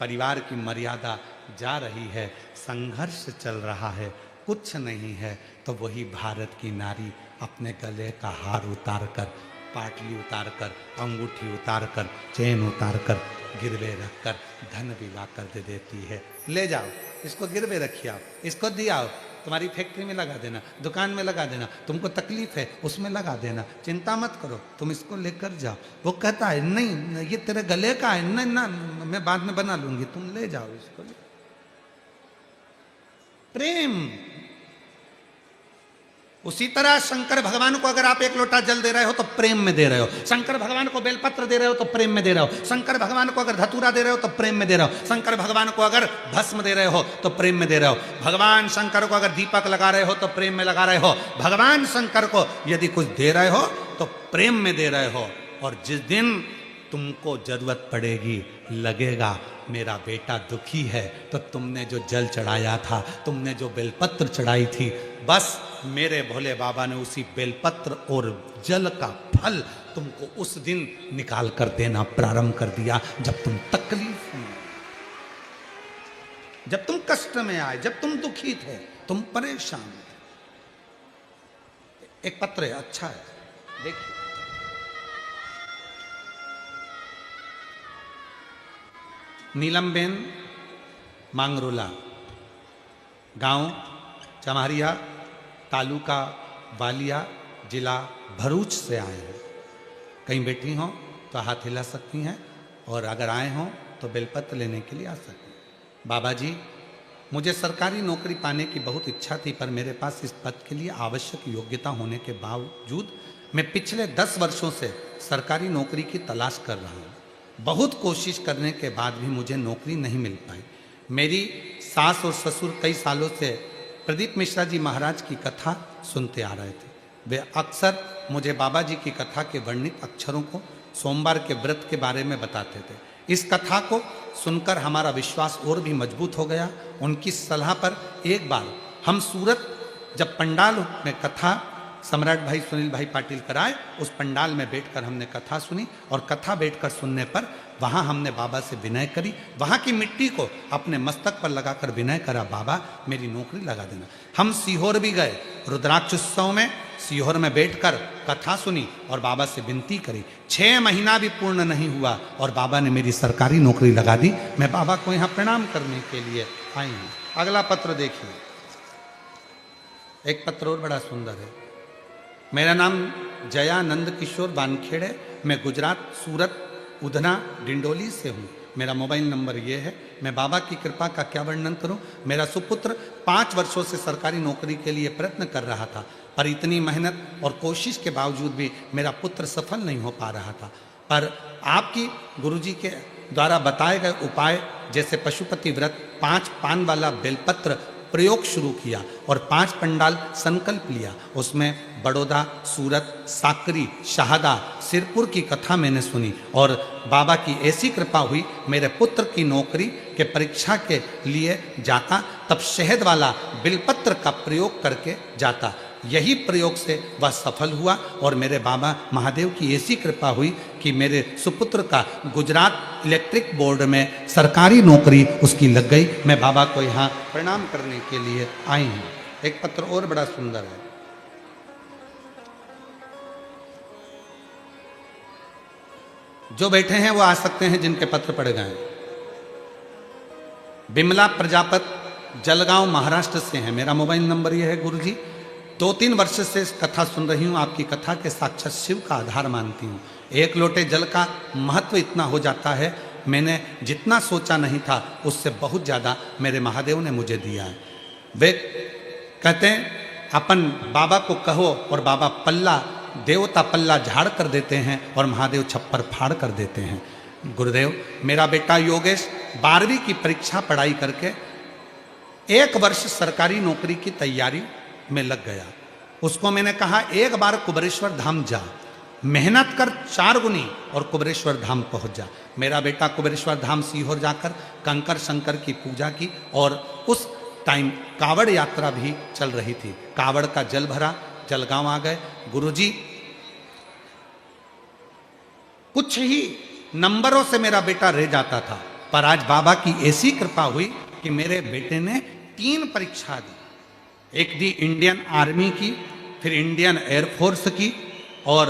परिवार की मर्यादा जा रही है, संघर्ष चल रहा है, कुछ नहीं है, तो वही भारत की नारी अपने गले का हार उतार कर, पाटली उतार कर, अंगूठी उतार कर, चेन उतार कर, गिरवे रख कर धन भी ला कर दे देती है। ले जाओ, इसको गिरवे रखिए, आप इसको दिया, तुम्हारी फैक्ट्री में लगा देना, दुकान में लगा देना, तुमको तकलीफ है उसमें लगा देना, चिंता मत करो, तुम इसको लेकर जाओ। वो कहता है नहीं ये तेरे गले का है, नहीं ना मैं बाद में बना लूंगी, तुम ले जाओ इसको। प्रेम। उसी तरह शंकर भगवान को अगर आप एक लोटा जल दे रहे हो तो प्रेम में दे रहे हो, शंकर भगवान को बेलपत्र दे रहे हो तो प्रेम में दे रहे हो, शंकर भगवान को अगर धतूरा दे रहे हो तो प्रेम में दे रहे हो, शंकर भगवान को अगर भस्म दे रहे हो तो प्रेम में दे रहे हो, भगवान शंकर को अगर दीपक लगा रहे हो तो प्रेम में लगा रहे हो, भगवान शंकर को यदि कुछ दे रहे हो तो प्रेम में दे रहे हो। और जिस दिन तुमको जरूरत पड़ेगी, लगेगा मेरा बेटा दुखी है, तो तुमने जो जल चढ़ाया था, तुमने जो बेलपत्र चढ़ाई थी, बस मेरे भोले बाबा ने उसी बेलपत्र और जल का फल तुमको उस दिन निकाल कर देना प्रारंभ कर दिया, जब तुम तकलीफ में, जब तुम कष्ट में आए, जब तुम दुखी थे, तुम परेशान थे। एक पत्र है, अच्छा है, देखिए। नीलमबेन मांगरोला, गांव चमारिया, तालुका वालिया, जिला भरूच से आए हैं। कहीं बैठी हों तो हाथ हिला सकती हैं, और अगर आए हों तो बेलपत्र लेने के लिए आ सकते हैं। बाबा जी, मुझे सरकारी नौकरी पाने की बहुत इच्छा थी, पर मेरे पास इस पद के लिए आवश्यक योग्यता होने के बावजूद मैं पिछले 10 वर्षों से सरकारी नौकरी की तलाश कर रहा हूँ। बहुत कोशिश करने के बाद भी मुझे नौकरी नहीं मिल पाई। मेरी सास और ससुर कई सालों से प्रदीप मिश्रा जी महाराज की कथा सुनते आ रहे थे। वे अक्सर मुझे बाबा जी की कथा के वर्णित अक्षरों को, सोमवार के व्रत के बारे में बताते थे। इस कथा को सुनकर हमारा विश्वास और भी मजबूत हो गया। उनकी सलाह पर एक बार हम सूरत जब पंडाल में कथा सम्राट भाई सुनील भाई पाटिल कराए, उस पंडाल में बैठकर हमने कथा सुनी, और कथा बैठकर सुनने पर वहाँ हमने बाबा से विनय करी, वहाँ की मिट्टी को अपने मस्तक पर लगाकर विनय करा, बाबा मेरी नौकरी लगा देना। हम सीहोर भी गए, रुद्राक्ष उत्सव में सीहोर में बैठकर कथा सुनी और बाबा से विनती करी। 6 महीना भी पूर्ण नहीं हुआ और बाबा ने मेरी सरकारी नौकरी लगा दी। मैं बाबा को यहाँ प्रणाम करने के लिए आई हूँ। अगला पत्र देखिए, एक पत्र और बड़ा सुंदर है। मेरा नाम जयानंद किशोर वानखेड़े, मैं गुजरात सूरत उधना डिंडोली से हूँ। मेरा मोबाइल नंबर ये है। मैं बाबा की कृपा का क्या वर्णन करूँ। मेरा सुपुत्र 5 वर्षों से सरकारी नौकरी के लिए प्रयत्न कर रहा था, पर इतनी मेहनत और कोशिश के बावजूद भी मेरा पुत्र सफल नहीं हो पा रहा था। पर आपकी गुरुजी के द्वारा बताए गए उपाय जैसे पशुपति व्रत, 5 पान वाला बेलपत्र प्रयोग शुरू किया और 5 पंडाल संकल्प लिया। उसमें बड़ौदा, सूरत, साकरी, शाहदा, सिरपुर की कथा मैंने सुनी और बाबा की ऐसी कृपा हुई, मेरे पुत्र की नौकरी के परीक्षा के लिए जाता तब शहद वाला बिलपत्र का प्रयोग करके जाता। यही प्रयोग से वह सफल हुआ और मेरे बाबा महादेव की ऐसी कृपा हुई कि मेरे सुपुत्र का गुजरात इलेक्ट्रिक बोर्ड में सरकारी नौकरी उसकी लग गई। मैं बाबा को यहाँ प्रणाम करने के लिए आई हूँ। एक पत्र और बड़ा सुंदर है। जो बैठे हैं वो आ सकते हैं जिनके पत्र पड़ गए। बिमला प्रजापत जलगांव महाराष्ट्र से हैं। मेरा मोबाइल नंबर ये है गुरुजी। 2-3 वर्ष से इस कथा सुन रही हूँ। आपकी कथा के साक्षात शिव का आधार मानती हूँ। एक लोटे जल का महत्व इतना हो जाता है, मैंने जितना सोचा नहीं था उससे बहुत ज़्यादा मेरे महादेव ने मुझे दिया है। वे कहते हैं अपन बाबा को कहो और बाबा पल्ला, देवता पल्ला झाड़ कर देते हैं और महादेव छप्पर फाड़ कर देते हैं। गुरुदेव, मेरा बेटा योगेश 12वीं की परीक्षा पढ़ाई करके 1 वर्ष सरकारी नौकरी की तैयारी में लग गया। उसको मैंने कहा एक बार कुबेरेश्वर धाम जा, मेहनत कर 4 गुनी और कुबेरेश्वर धाम पहुंच जा। मेरा बेटा कुबेरेश्वर धाम सीहोर जाकर कंकर शंकर की पूजा की और उस टाइम कावड़ यात्रा भी चल रही थी। कावड़ का जल भरा, जलगांव आ गए। गुरुजी, कुछ ही नंबरों से मेरा बेटा रह जाता था, पर आज बाबा की ऐसी कृपा हुई कि मेरे बेटे ने 3 परीक्षा दी। एक दी इंडियन आर्मी की, फिर इंडियन एयरफोर्स की और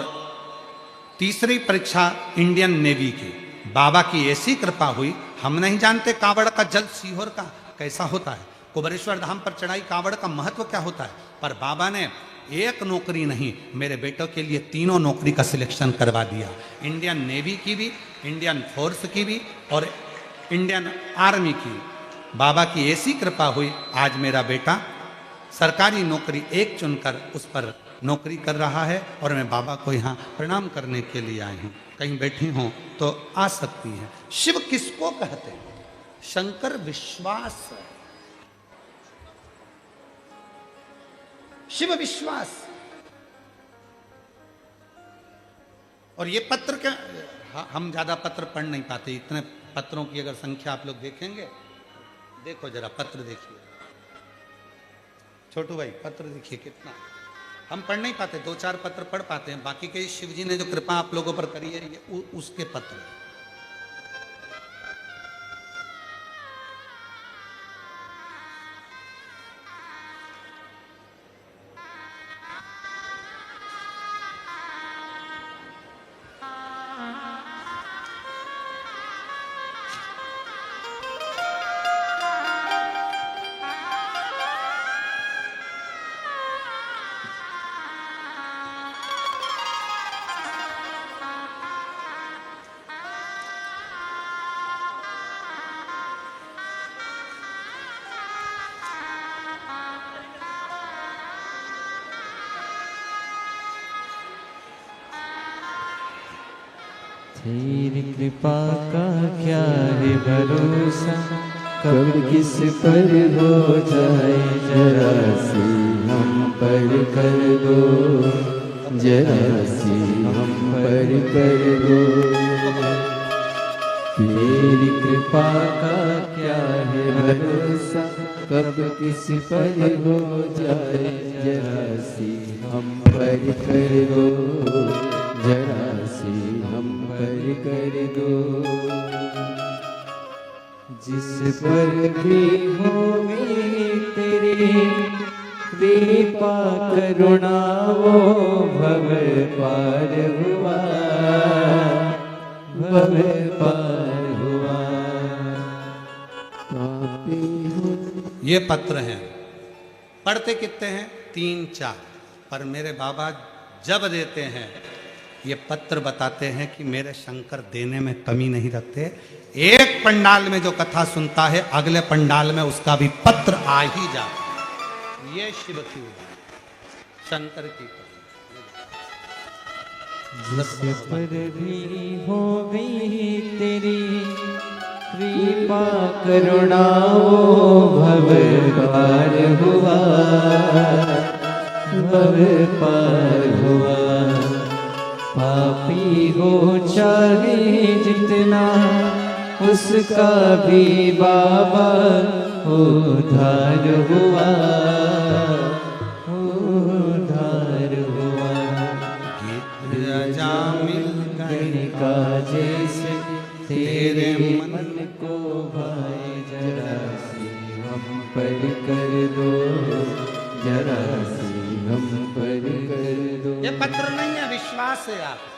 तीसरी परीक्षा इंडियन नेवी की। बाबा की ऐसी कृपा हुई, हम नहीं जानते कावड़ का जल सीहोर का कैसा होता है, कुबेरेश्वर धाम पर चढ़ाई कावड़ का महत्व क्या होता है, पर बाबा ने एक नौकरी नहीं, मेरे बेटों के लिए 3 नौकरी का सिलेक्शन करवा दिया। इंडियन नेवी की भी, इंडियन फोर्स की भी और इंडियन आर्मी की। बाबा की ऐसी कृपा हुई, आज मेरा बेटा सरकारी नौकरी एक चुनकर उस पर नौकरी कर रहा है और मैं बाबा को यहाँ प्रणाम करने के लिए आई हूँ। कहीं बैठी हों तो आ सकती हैं। शिव किसको कहते हैं? शंकर विश्वास, शिव विश्वास। और ये पत्र क्या, हम ज्यादा पत्र पढ़ नहीं पाते। इतने पत्रों की अगर संख्या आप लोग देखेंगे, देखो जरा पत्र देखिए छोटू भाई, पत्र देखिए कितना। हम पढ़ नहीं पाते, 2-4 पत्र पढ़ पाते हैं, बाकी के शिव जी ने जो कृपा आप लोगों पर करी है ये उसके पत्र। तेरी कृपा का क्या है भरोसा, कब किस पर हो जाए जरा सी हम पर कर दो, जरा सी हम पर कर दो। तेरी कृपा का क्या है भरोसा, कब किस पर हो जाए जरा सी हम पर कर दो, जरा सी हम पर कर दो। जिस पर भी होगी तेरी कृपा करुणा, वो भव पार हुआ, भव पार हुआ। ये पत्र हैं, पढ़ते कितने हैं? 3-4, पर मेरे बाबा जब देते हैं ये पत्र बताते हैं कि मेरे शंकर देने में कमी नहीं रखते। एक पंडाल में जो कथा सुनता है, अगले पंडाल में उसका भी पत्र आ ही जाता है। ये शिव की शंकर की जिस पर भी होगी तेरी कृपा करुणा, वो भव पार हुआ, भव पार हुआ। पापी हो चाहे जितना, उसका भी बाबा उद्धार हुआ, उद्धार हुआ। राजा मिल गए का जैसे तेरे मन को भाए, जरा सी हम पर कर दो, जरा सी हम पर कर दो। ये पत्र नहीं है, विश्वास है। आप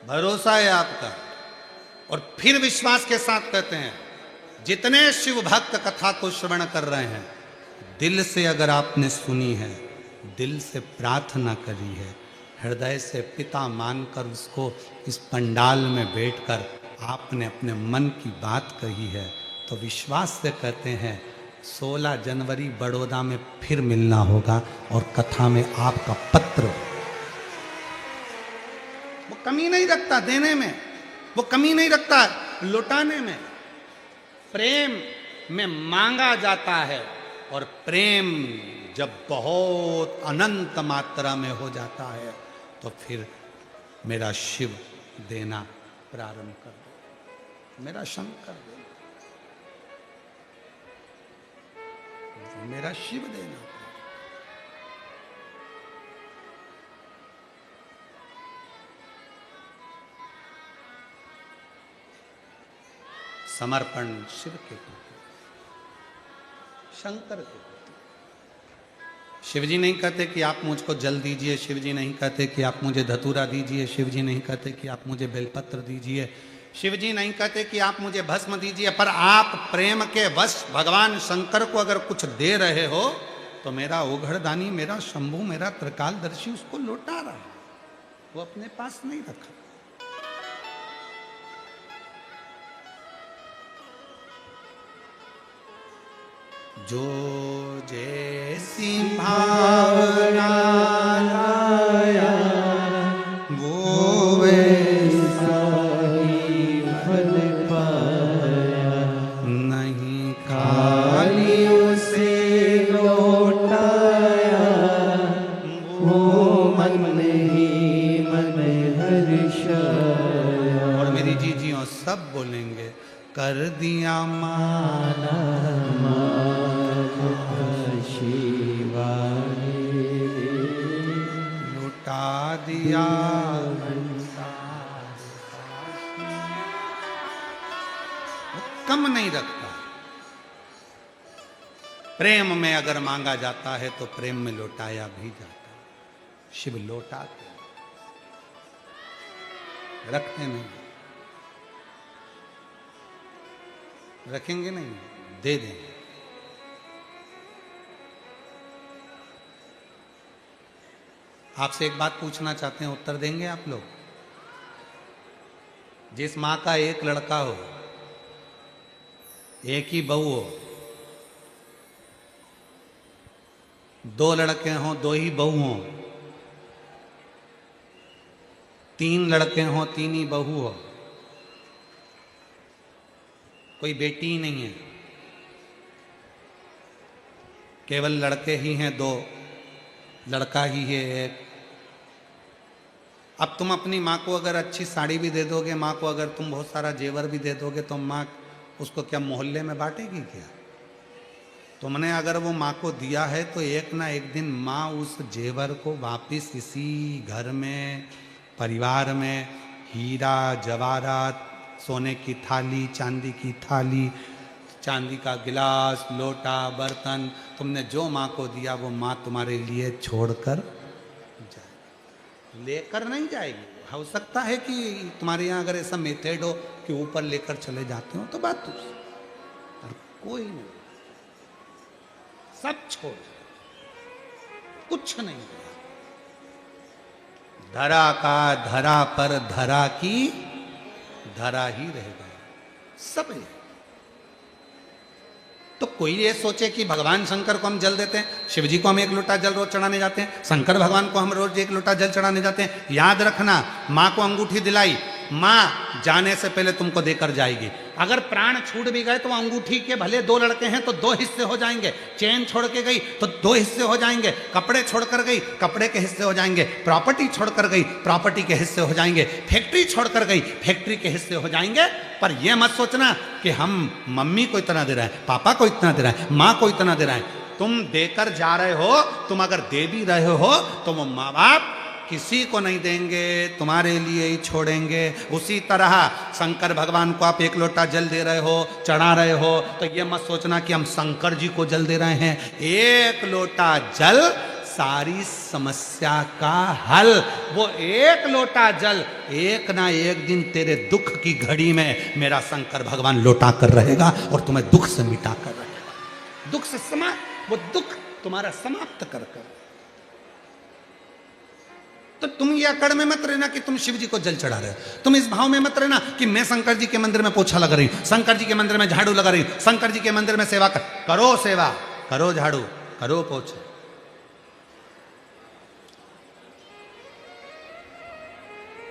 भरोसा है आपका। और फिर विश्वास के साथ कहते हैं, जितने शिव भक्त कथा को श्रवण कर रहे हैं, दिल से अगर आपने सुनी है, दिल से प्रार्थना करी है, हृदय से पिता मानकर उसको इस पंडाल में बैठकर आपने अपने मन की बात कही है, तो विश्वास से कहते हैं 16 जनवरी बड़ौदा में फिर मिलना होगा और कथा में आपका पत्र। वो कमी नहीं रखता देने में, वो कमी नहीं रखता लुटाने में। प्रेम में मांगा जाता है, और प्रेम जब बहुत अनंत मात्रा में हो जाता है तो फिर मेरा शिव देना प्रारंभ कर दे, मेरा शंकर देना, मेरा शिव देना। समर्पण शिव के प्रति, शंकर के प्रति। शिव जी नहीं कहते कि आप मुझको जल दीजिए, शिव जी नहीं कहते कि आप मुझे धतूरा दीजिए, शिव जी नहीं कहते कि आप मुझे बेलपत्र दीजिए, शिव जी नहीं कहते कि आप मुझे भस्म दीजिए। पर आप प्रेम के वश भगवान शंकर को अगर कुछ दे रहे हो तो मेरा ओघड़दानी, मेरा शंभू, मेरा त्रिकालदर्शी उसको लौटा रहा है, वो अपने पास नहीं रखा। जो जैसी भावना लाया वो वैसा ही फल पाया, नहीं खाली उसे लौटाया, वो मन ही मन हर्षाया। और मेरी जीजियों सब बोलेंगे, कर दिया माना लुटा दिया। कम नहीं रखता। प्रेम में अगर मांगा जाता है तो प्रेम में लौटाया भी जाता है। शिव लौटाते रखते नहीं, रखेंगे नहीं, दे देंगे। आपसे एक बात पूछना चाहते हैं, उत्तर देंगे आप लोग? जिस मां का एक लड़का हो, एक ही बहू हो, 2 लड़के हों 2 ही बहू हों, 3 लड़के हों 3 ही बहू हो, कोई बेटी ही नहीं है, केवल लड़के ही हैं 2, लड़का ही है 1। अब तुम अपनी माँ को अगर अच्छी साड़ी भी दे दोगे, माँ को अगर तुम बहुत सारा जेवर भी दे दोगे, तो माँ उसको क्या मोहल्ले में बांटेगी क्या? तुमने अगर वो माँ को दिया है तो एक ना एक दिन माँ उस जेवर को वापस इसी घर में, परिवार में, हीरा जवाहरात, सोने की थाली, चांदी की थाली, चांदी का गिलास, लोटा, बर्तन, तुमने जो माँ को दिया वो माँ तुम्हारे लिए छोड़कर जाए, लेकर नहीं जाएगी। हो सकता है कि तुम्हारे यहाँ अगर ऐसा मेथड हो कि ऊपर लेकर चले जाते हो तो बात दूसरी, और कोई नहीं, सब छोड़, कुछ नहीं दिया। धरा का धरा पर धरा की धरा ही रह गया, सब है। तो कोई ये सोचे कि भगवान शंकर को हम जल देते हैं, शिव जी को हम 1 लोटा जल रोज चढ़ाने जाते हैं, शंकर भगवान को हम रोज 1 लोटा जल चढ़ाने जाते हैं। याद रखना, माँ को अंगूठी दिलाई, माँ जाने से पहले तुमको देकर जाएगी। अगर प्राण छूट भी गए तो अंगूठी के भले 2 लड़के हैं तो 2 हिस्से हो जाएंगे, चेन छोड़ के गई तो 2 हिस्से हो जाएंगे, कपड़े छोड़कर गई कपड़े के हिस्से हो जाएंगे, प्रॉपर्टी छोड़कर गई प्रॉपर्टी के हिस्से हो जाएंगे, फैक्ट्री छोड़कर गई फैक्ट्री के हिस्से हो जाएंगे। पर यह मत सोचना कि हम मम्मी को इतना दे रहे हैं, पापा को इतना दे रहे हैं, माँ को इतना दे रहे हैं। तुम देकर जा रहे हो, तुम अगर दे भी रहे हो तो वो माँ बाप किसी को नहीं देंगे, तुम्हारे लिए ही छोड़ेंगे। उसी तरह शंकर भगवान को आप 1 लोटा जल दे रहे हो, चढ़ा रहे हो, तो ये मत सोचना कि हम शंकर जी को जल दे रहे हैं। 1 लोटा जल सारी समस्या का हल। वो एक लोटा जल एक ना एक दिन तेरे दुख की घड़ी में मेरा शंकर भगवान लौटा कर रहेगा और तुम्हें दुख से मिटा कर रहेगा। दुख से वो दुख तुम्हारा समाप्त कर कर। तो तुम ये अकड़ में मत रहना कि तुम शिव जी को जल चढ़ा रहे हो। तुम इस भाव में मत रहना कि मैं शंकर जी के मंदिर में पोछा लगा रही हूं, शंकर जी के मंदिर में झाड़ू लगा रही हूं, शंकर जी के मंदिर में सेवा करो सेवा, करो झाड़ू, करो पोछा।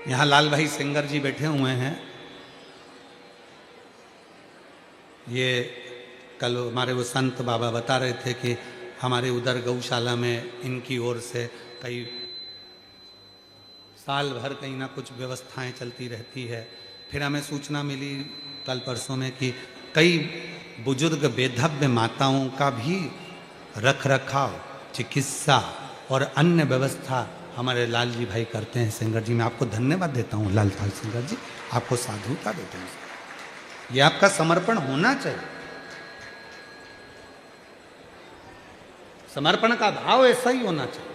यहां लाल भाई सिंगर जी बैठे हुए हैं। ये कल हमारे वो संत बाबा बता रहे थे कि हमारे उधर गौशाला में इनकी ओर से कई साल भर कहीं ना कुछ व्यवस्थाएं चलती रहती है। फिर हमें सूचना मिली कल परसों में कि कई बुजुर्ग बेधव्य माताओं का भी रख रखाव, चिकित्सा और अन्य व्यवस्था हमारे लाल जी भाई करते हैं। सिंगर जी मैं आपको धन्यवाद देता हूँ। लाल सिंगर जी आपको साधुता देता हूँ। ये आपका समर्पण होना चाहिए। समर्पण का भाव ऐसा ही होना चाहिए।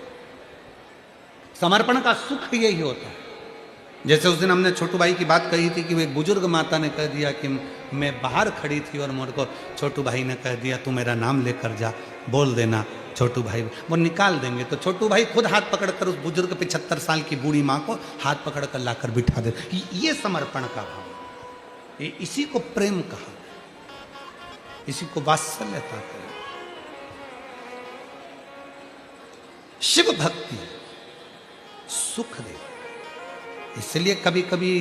समर्पण का सुख यही होता है। जैसे उस दिन हमने छोटू भाई की बात कही थी कि वो एक बुजुर्ग माता ने कह दिया कि मैं बाहर खड़ी थी और मेरे को छोटू भाई ने कह दिया तू मेरा नाम लेकर जा, बोल देना छोटू भाई, वो निकाल देंगे। तो छोटू भाई खुद हाथ पकड़कर उस बुजुर्ग 75 साल की बूढ़ी माँ को हाथ पकड़कर लाकर बिठा दे। ये समर्पण का भाव, ये इसी को प्रेम कहा, इसी को वात्सल्यता कहा। शिव भक्ति सुख दे। इसलिए कभी कभी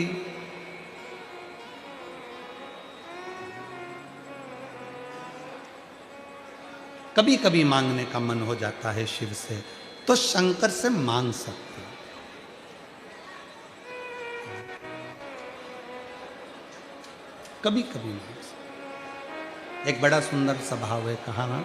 कभी कभी मांगने का मन हो जाता है शिव से, तो शंकर से मांग सकते हैं। कभी कभी मांग सकते। एक बड़ा सुंदर सा भाव है, कहा ना,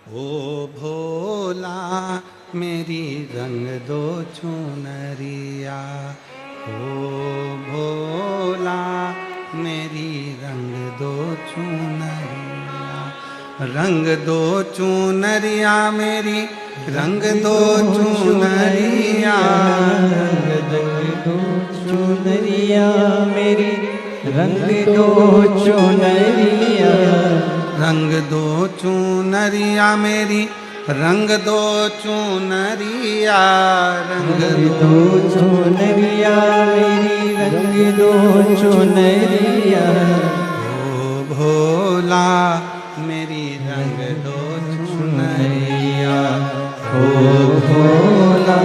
ओ भोला मेरी रंग दो चुनरिया, ओ भोला मेरी रंग दो चुनरिया, रंग दो चुनरिया मेरी रंग दो चुनरिया, रंग दो चुनरिया मेरी रंग दो चुनरिया, रंग दो चुनरिया मेरी रंग दो चुनरिया, रंग दो चुनरिया मेरी रंग दो चुनरिया, ओ भोला मेरी रंग दो चुनरिया, ओ भोला।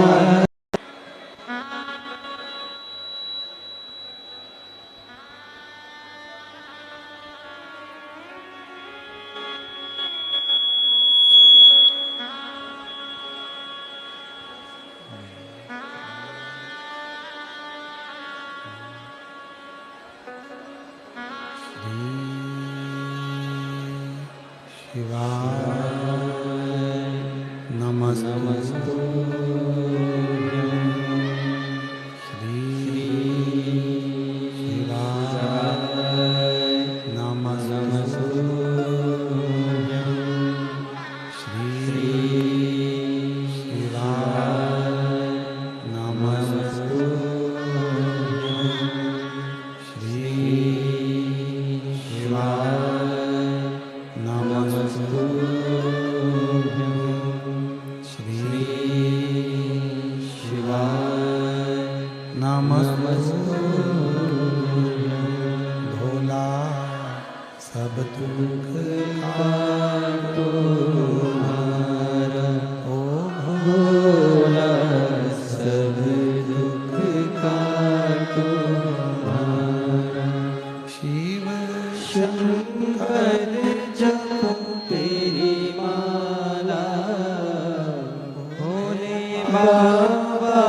बाबा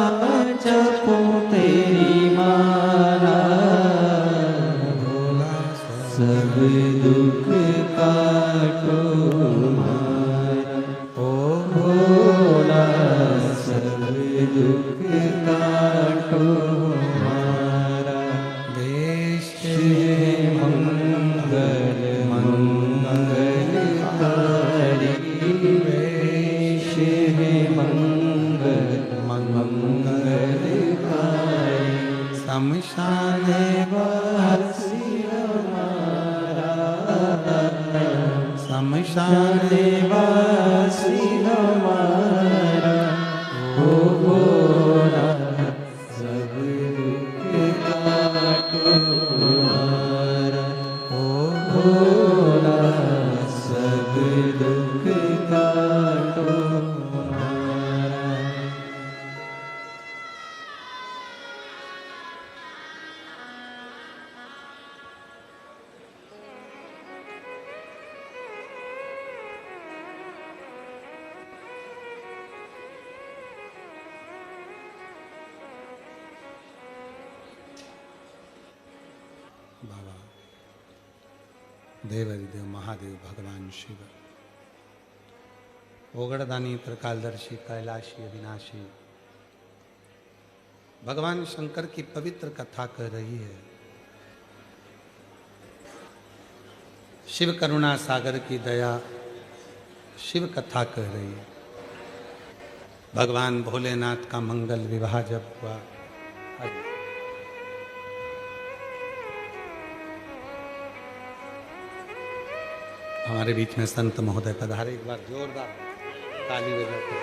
जपो तेरी माला, सब दुख काटो हमारा, ओ भोला सब दुख काटो हमारा। देश मंगल मंगलकारी, वेश है मंगल मंगलकारी। शमशान वासी हमारा, शमशान वासी हमारा, ओ भोला सब दुख काटो हमारा, ओ भोला सब दुख काटो हमारा। बाबा देवरिदेव महादेव भगवान शिव, ओगड़दानी त्रिकालदर्शी कैलाशी अविनाशी, भगवान शंकर की पवित्र कथा कह रही है। शिव करुणा सागर की दया शिव कथा कह रही है। भगवान भोलेनाथ का मंगल विवाह जब हुआ, हमारे बीच में संत महोदय पधारे, एक बार जोरदार ताली बजाकर।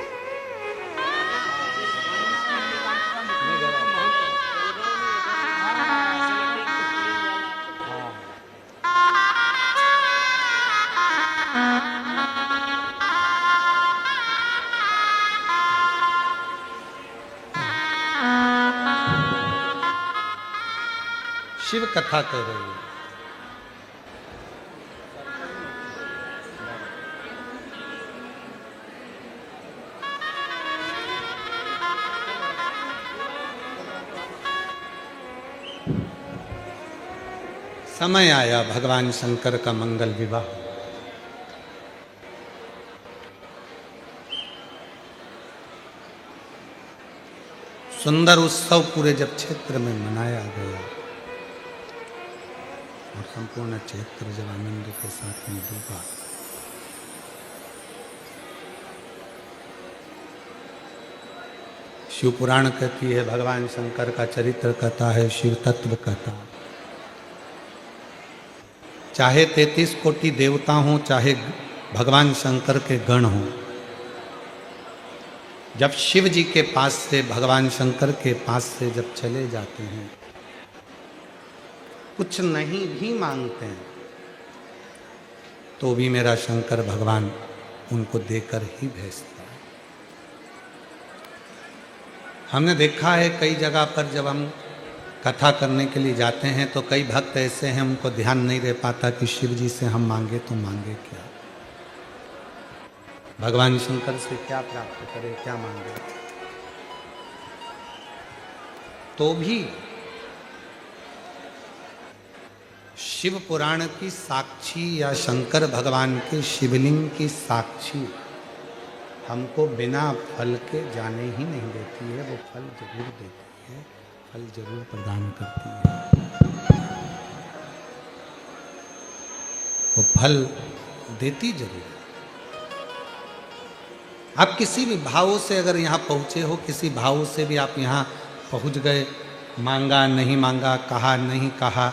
शिव कथा कर रही है। समय आया भगवान शंकर का मंगल विवाह। सुंदर उत्सव पूरे जब क्षेत्र में मनाया गया और संपूर्ण क्षेत्र जब आनंद के साथ में डूबा, शिव पुराण कहती है, भगवान शंकर का चरित्र कथा है, शिव तत्व कथा। चाहे 33 कोटि देवता हों, चाहे भगवान शंकर के गण हों, जब शिव जी के पास से, भगवान शंकर के पास से जब चले जाते हैं, कुछ नहीं भी मांगते हैं, तो भी मेरा शंकर भगवान उनको देकर ही भेजता है। हमने देखा है कई जगह पर जब हम कथा करने के लिए जाते हैं तो कई भक्त ऐसे हैं, उनको ध्यान नहीं रह पाता कि शिव जी से हम मांगे तो मांगे क्या, भगवान शंकर से क्या प्राप्त करें, क्या मांगे। तो भी शिव पुराण की साक्षी या शंकर भगवान के शिवलिंग की साक्षी हमको बिना फल के जाने ही नहीं देती है। वो फल जरूर देती है, फल जरूर प्रदान करती है, वो फल देती जरूर है। आप किसी भी भाव से अगर यहाँ पहुँचे हो, किसी भाव से भी आप यहाँ पहुँच गए, मांगा नहीं मांगा, कहा नहीं कहा,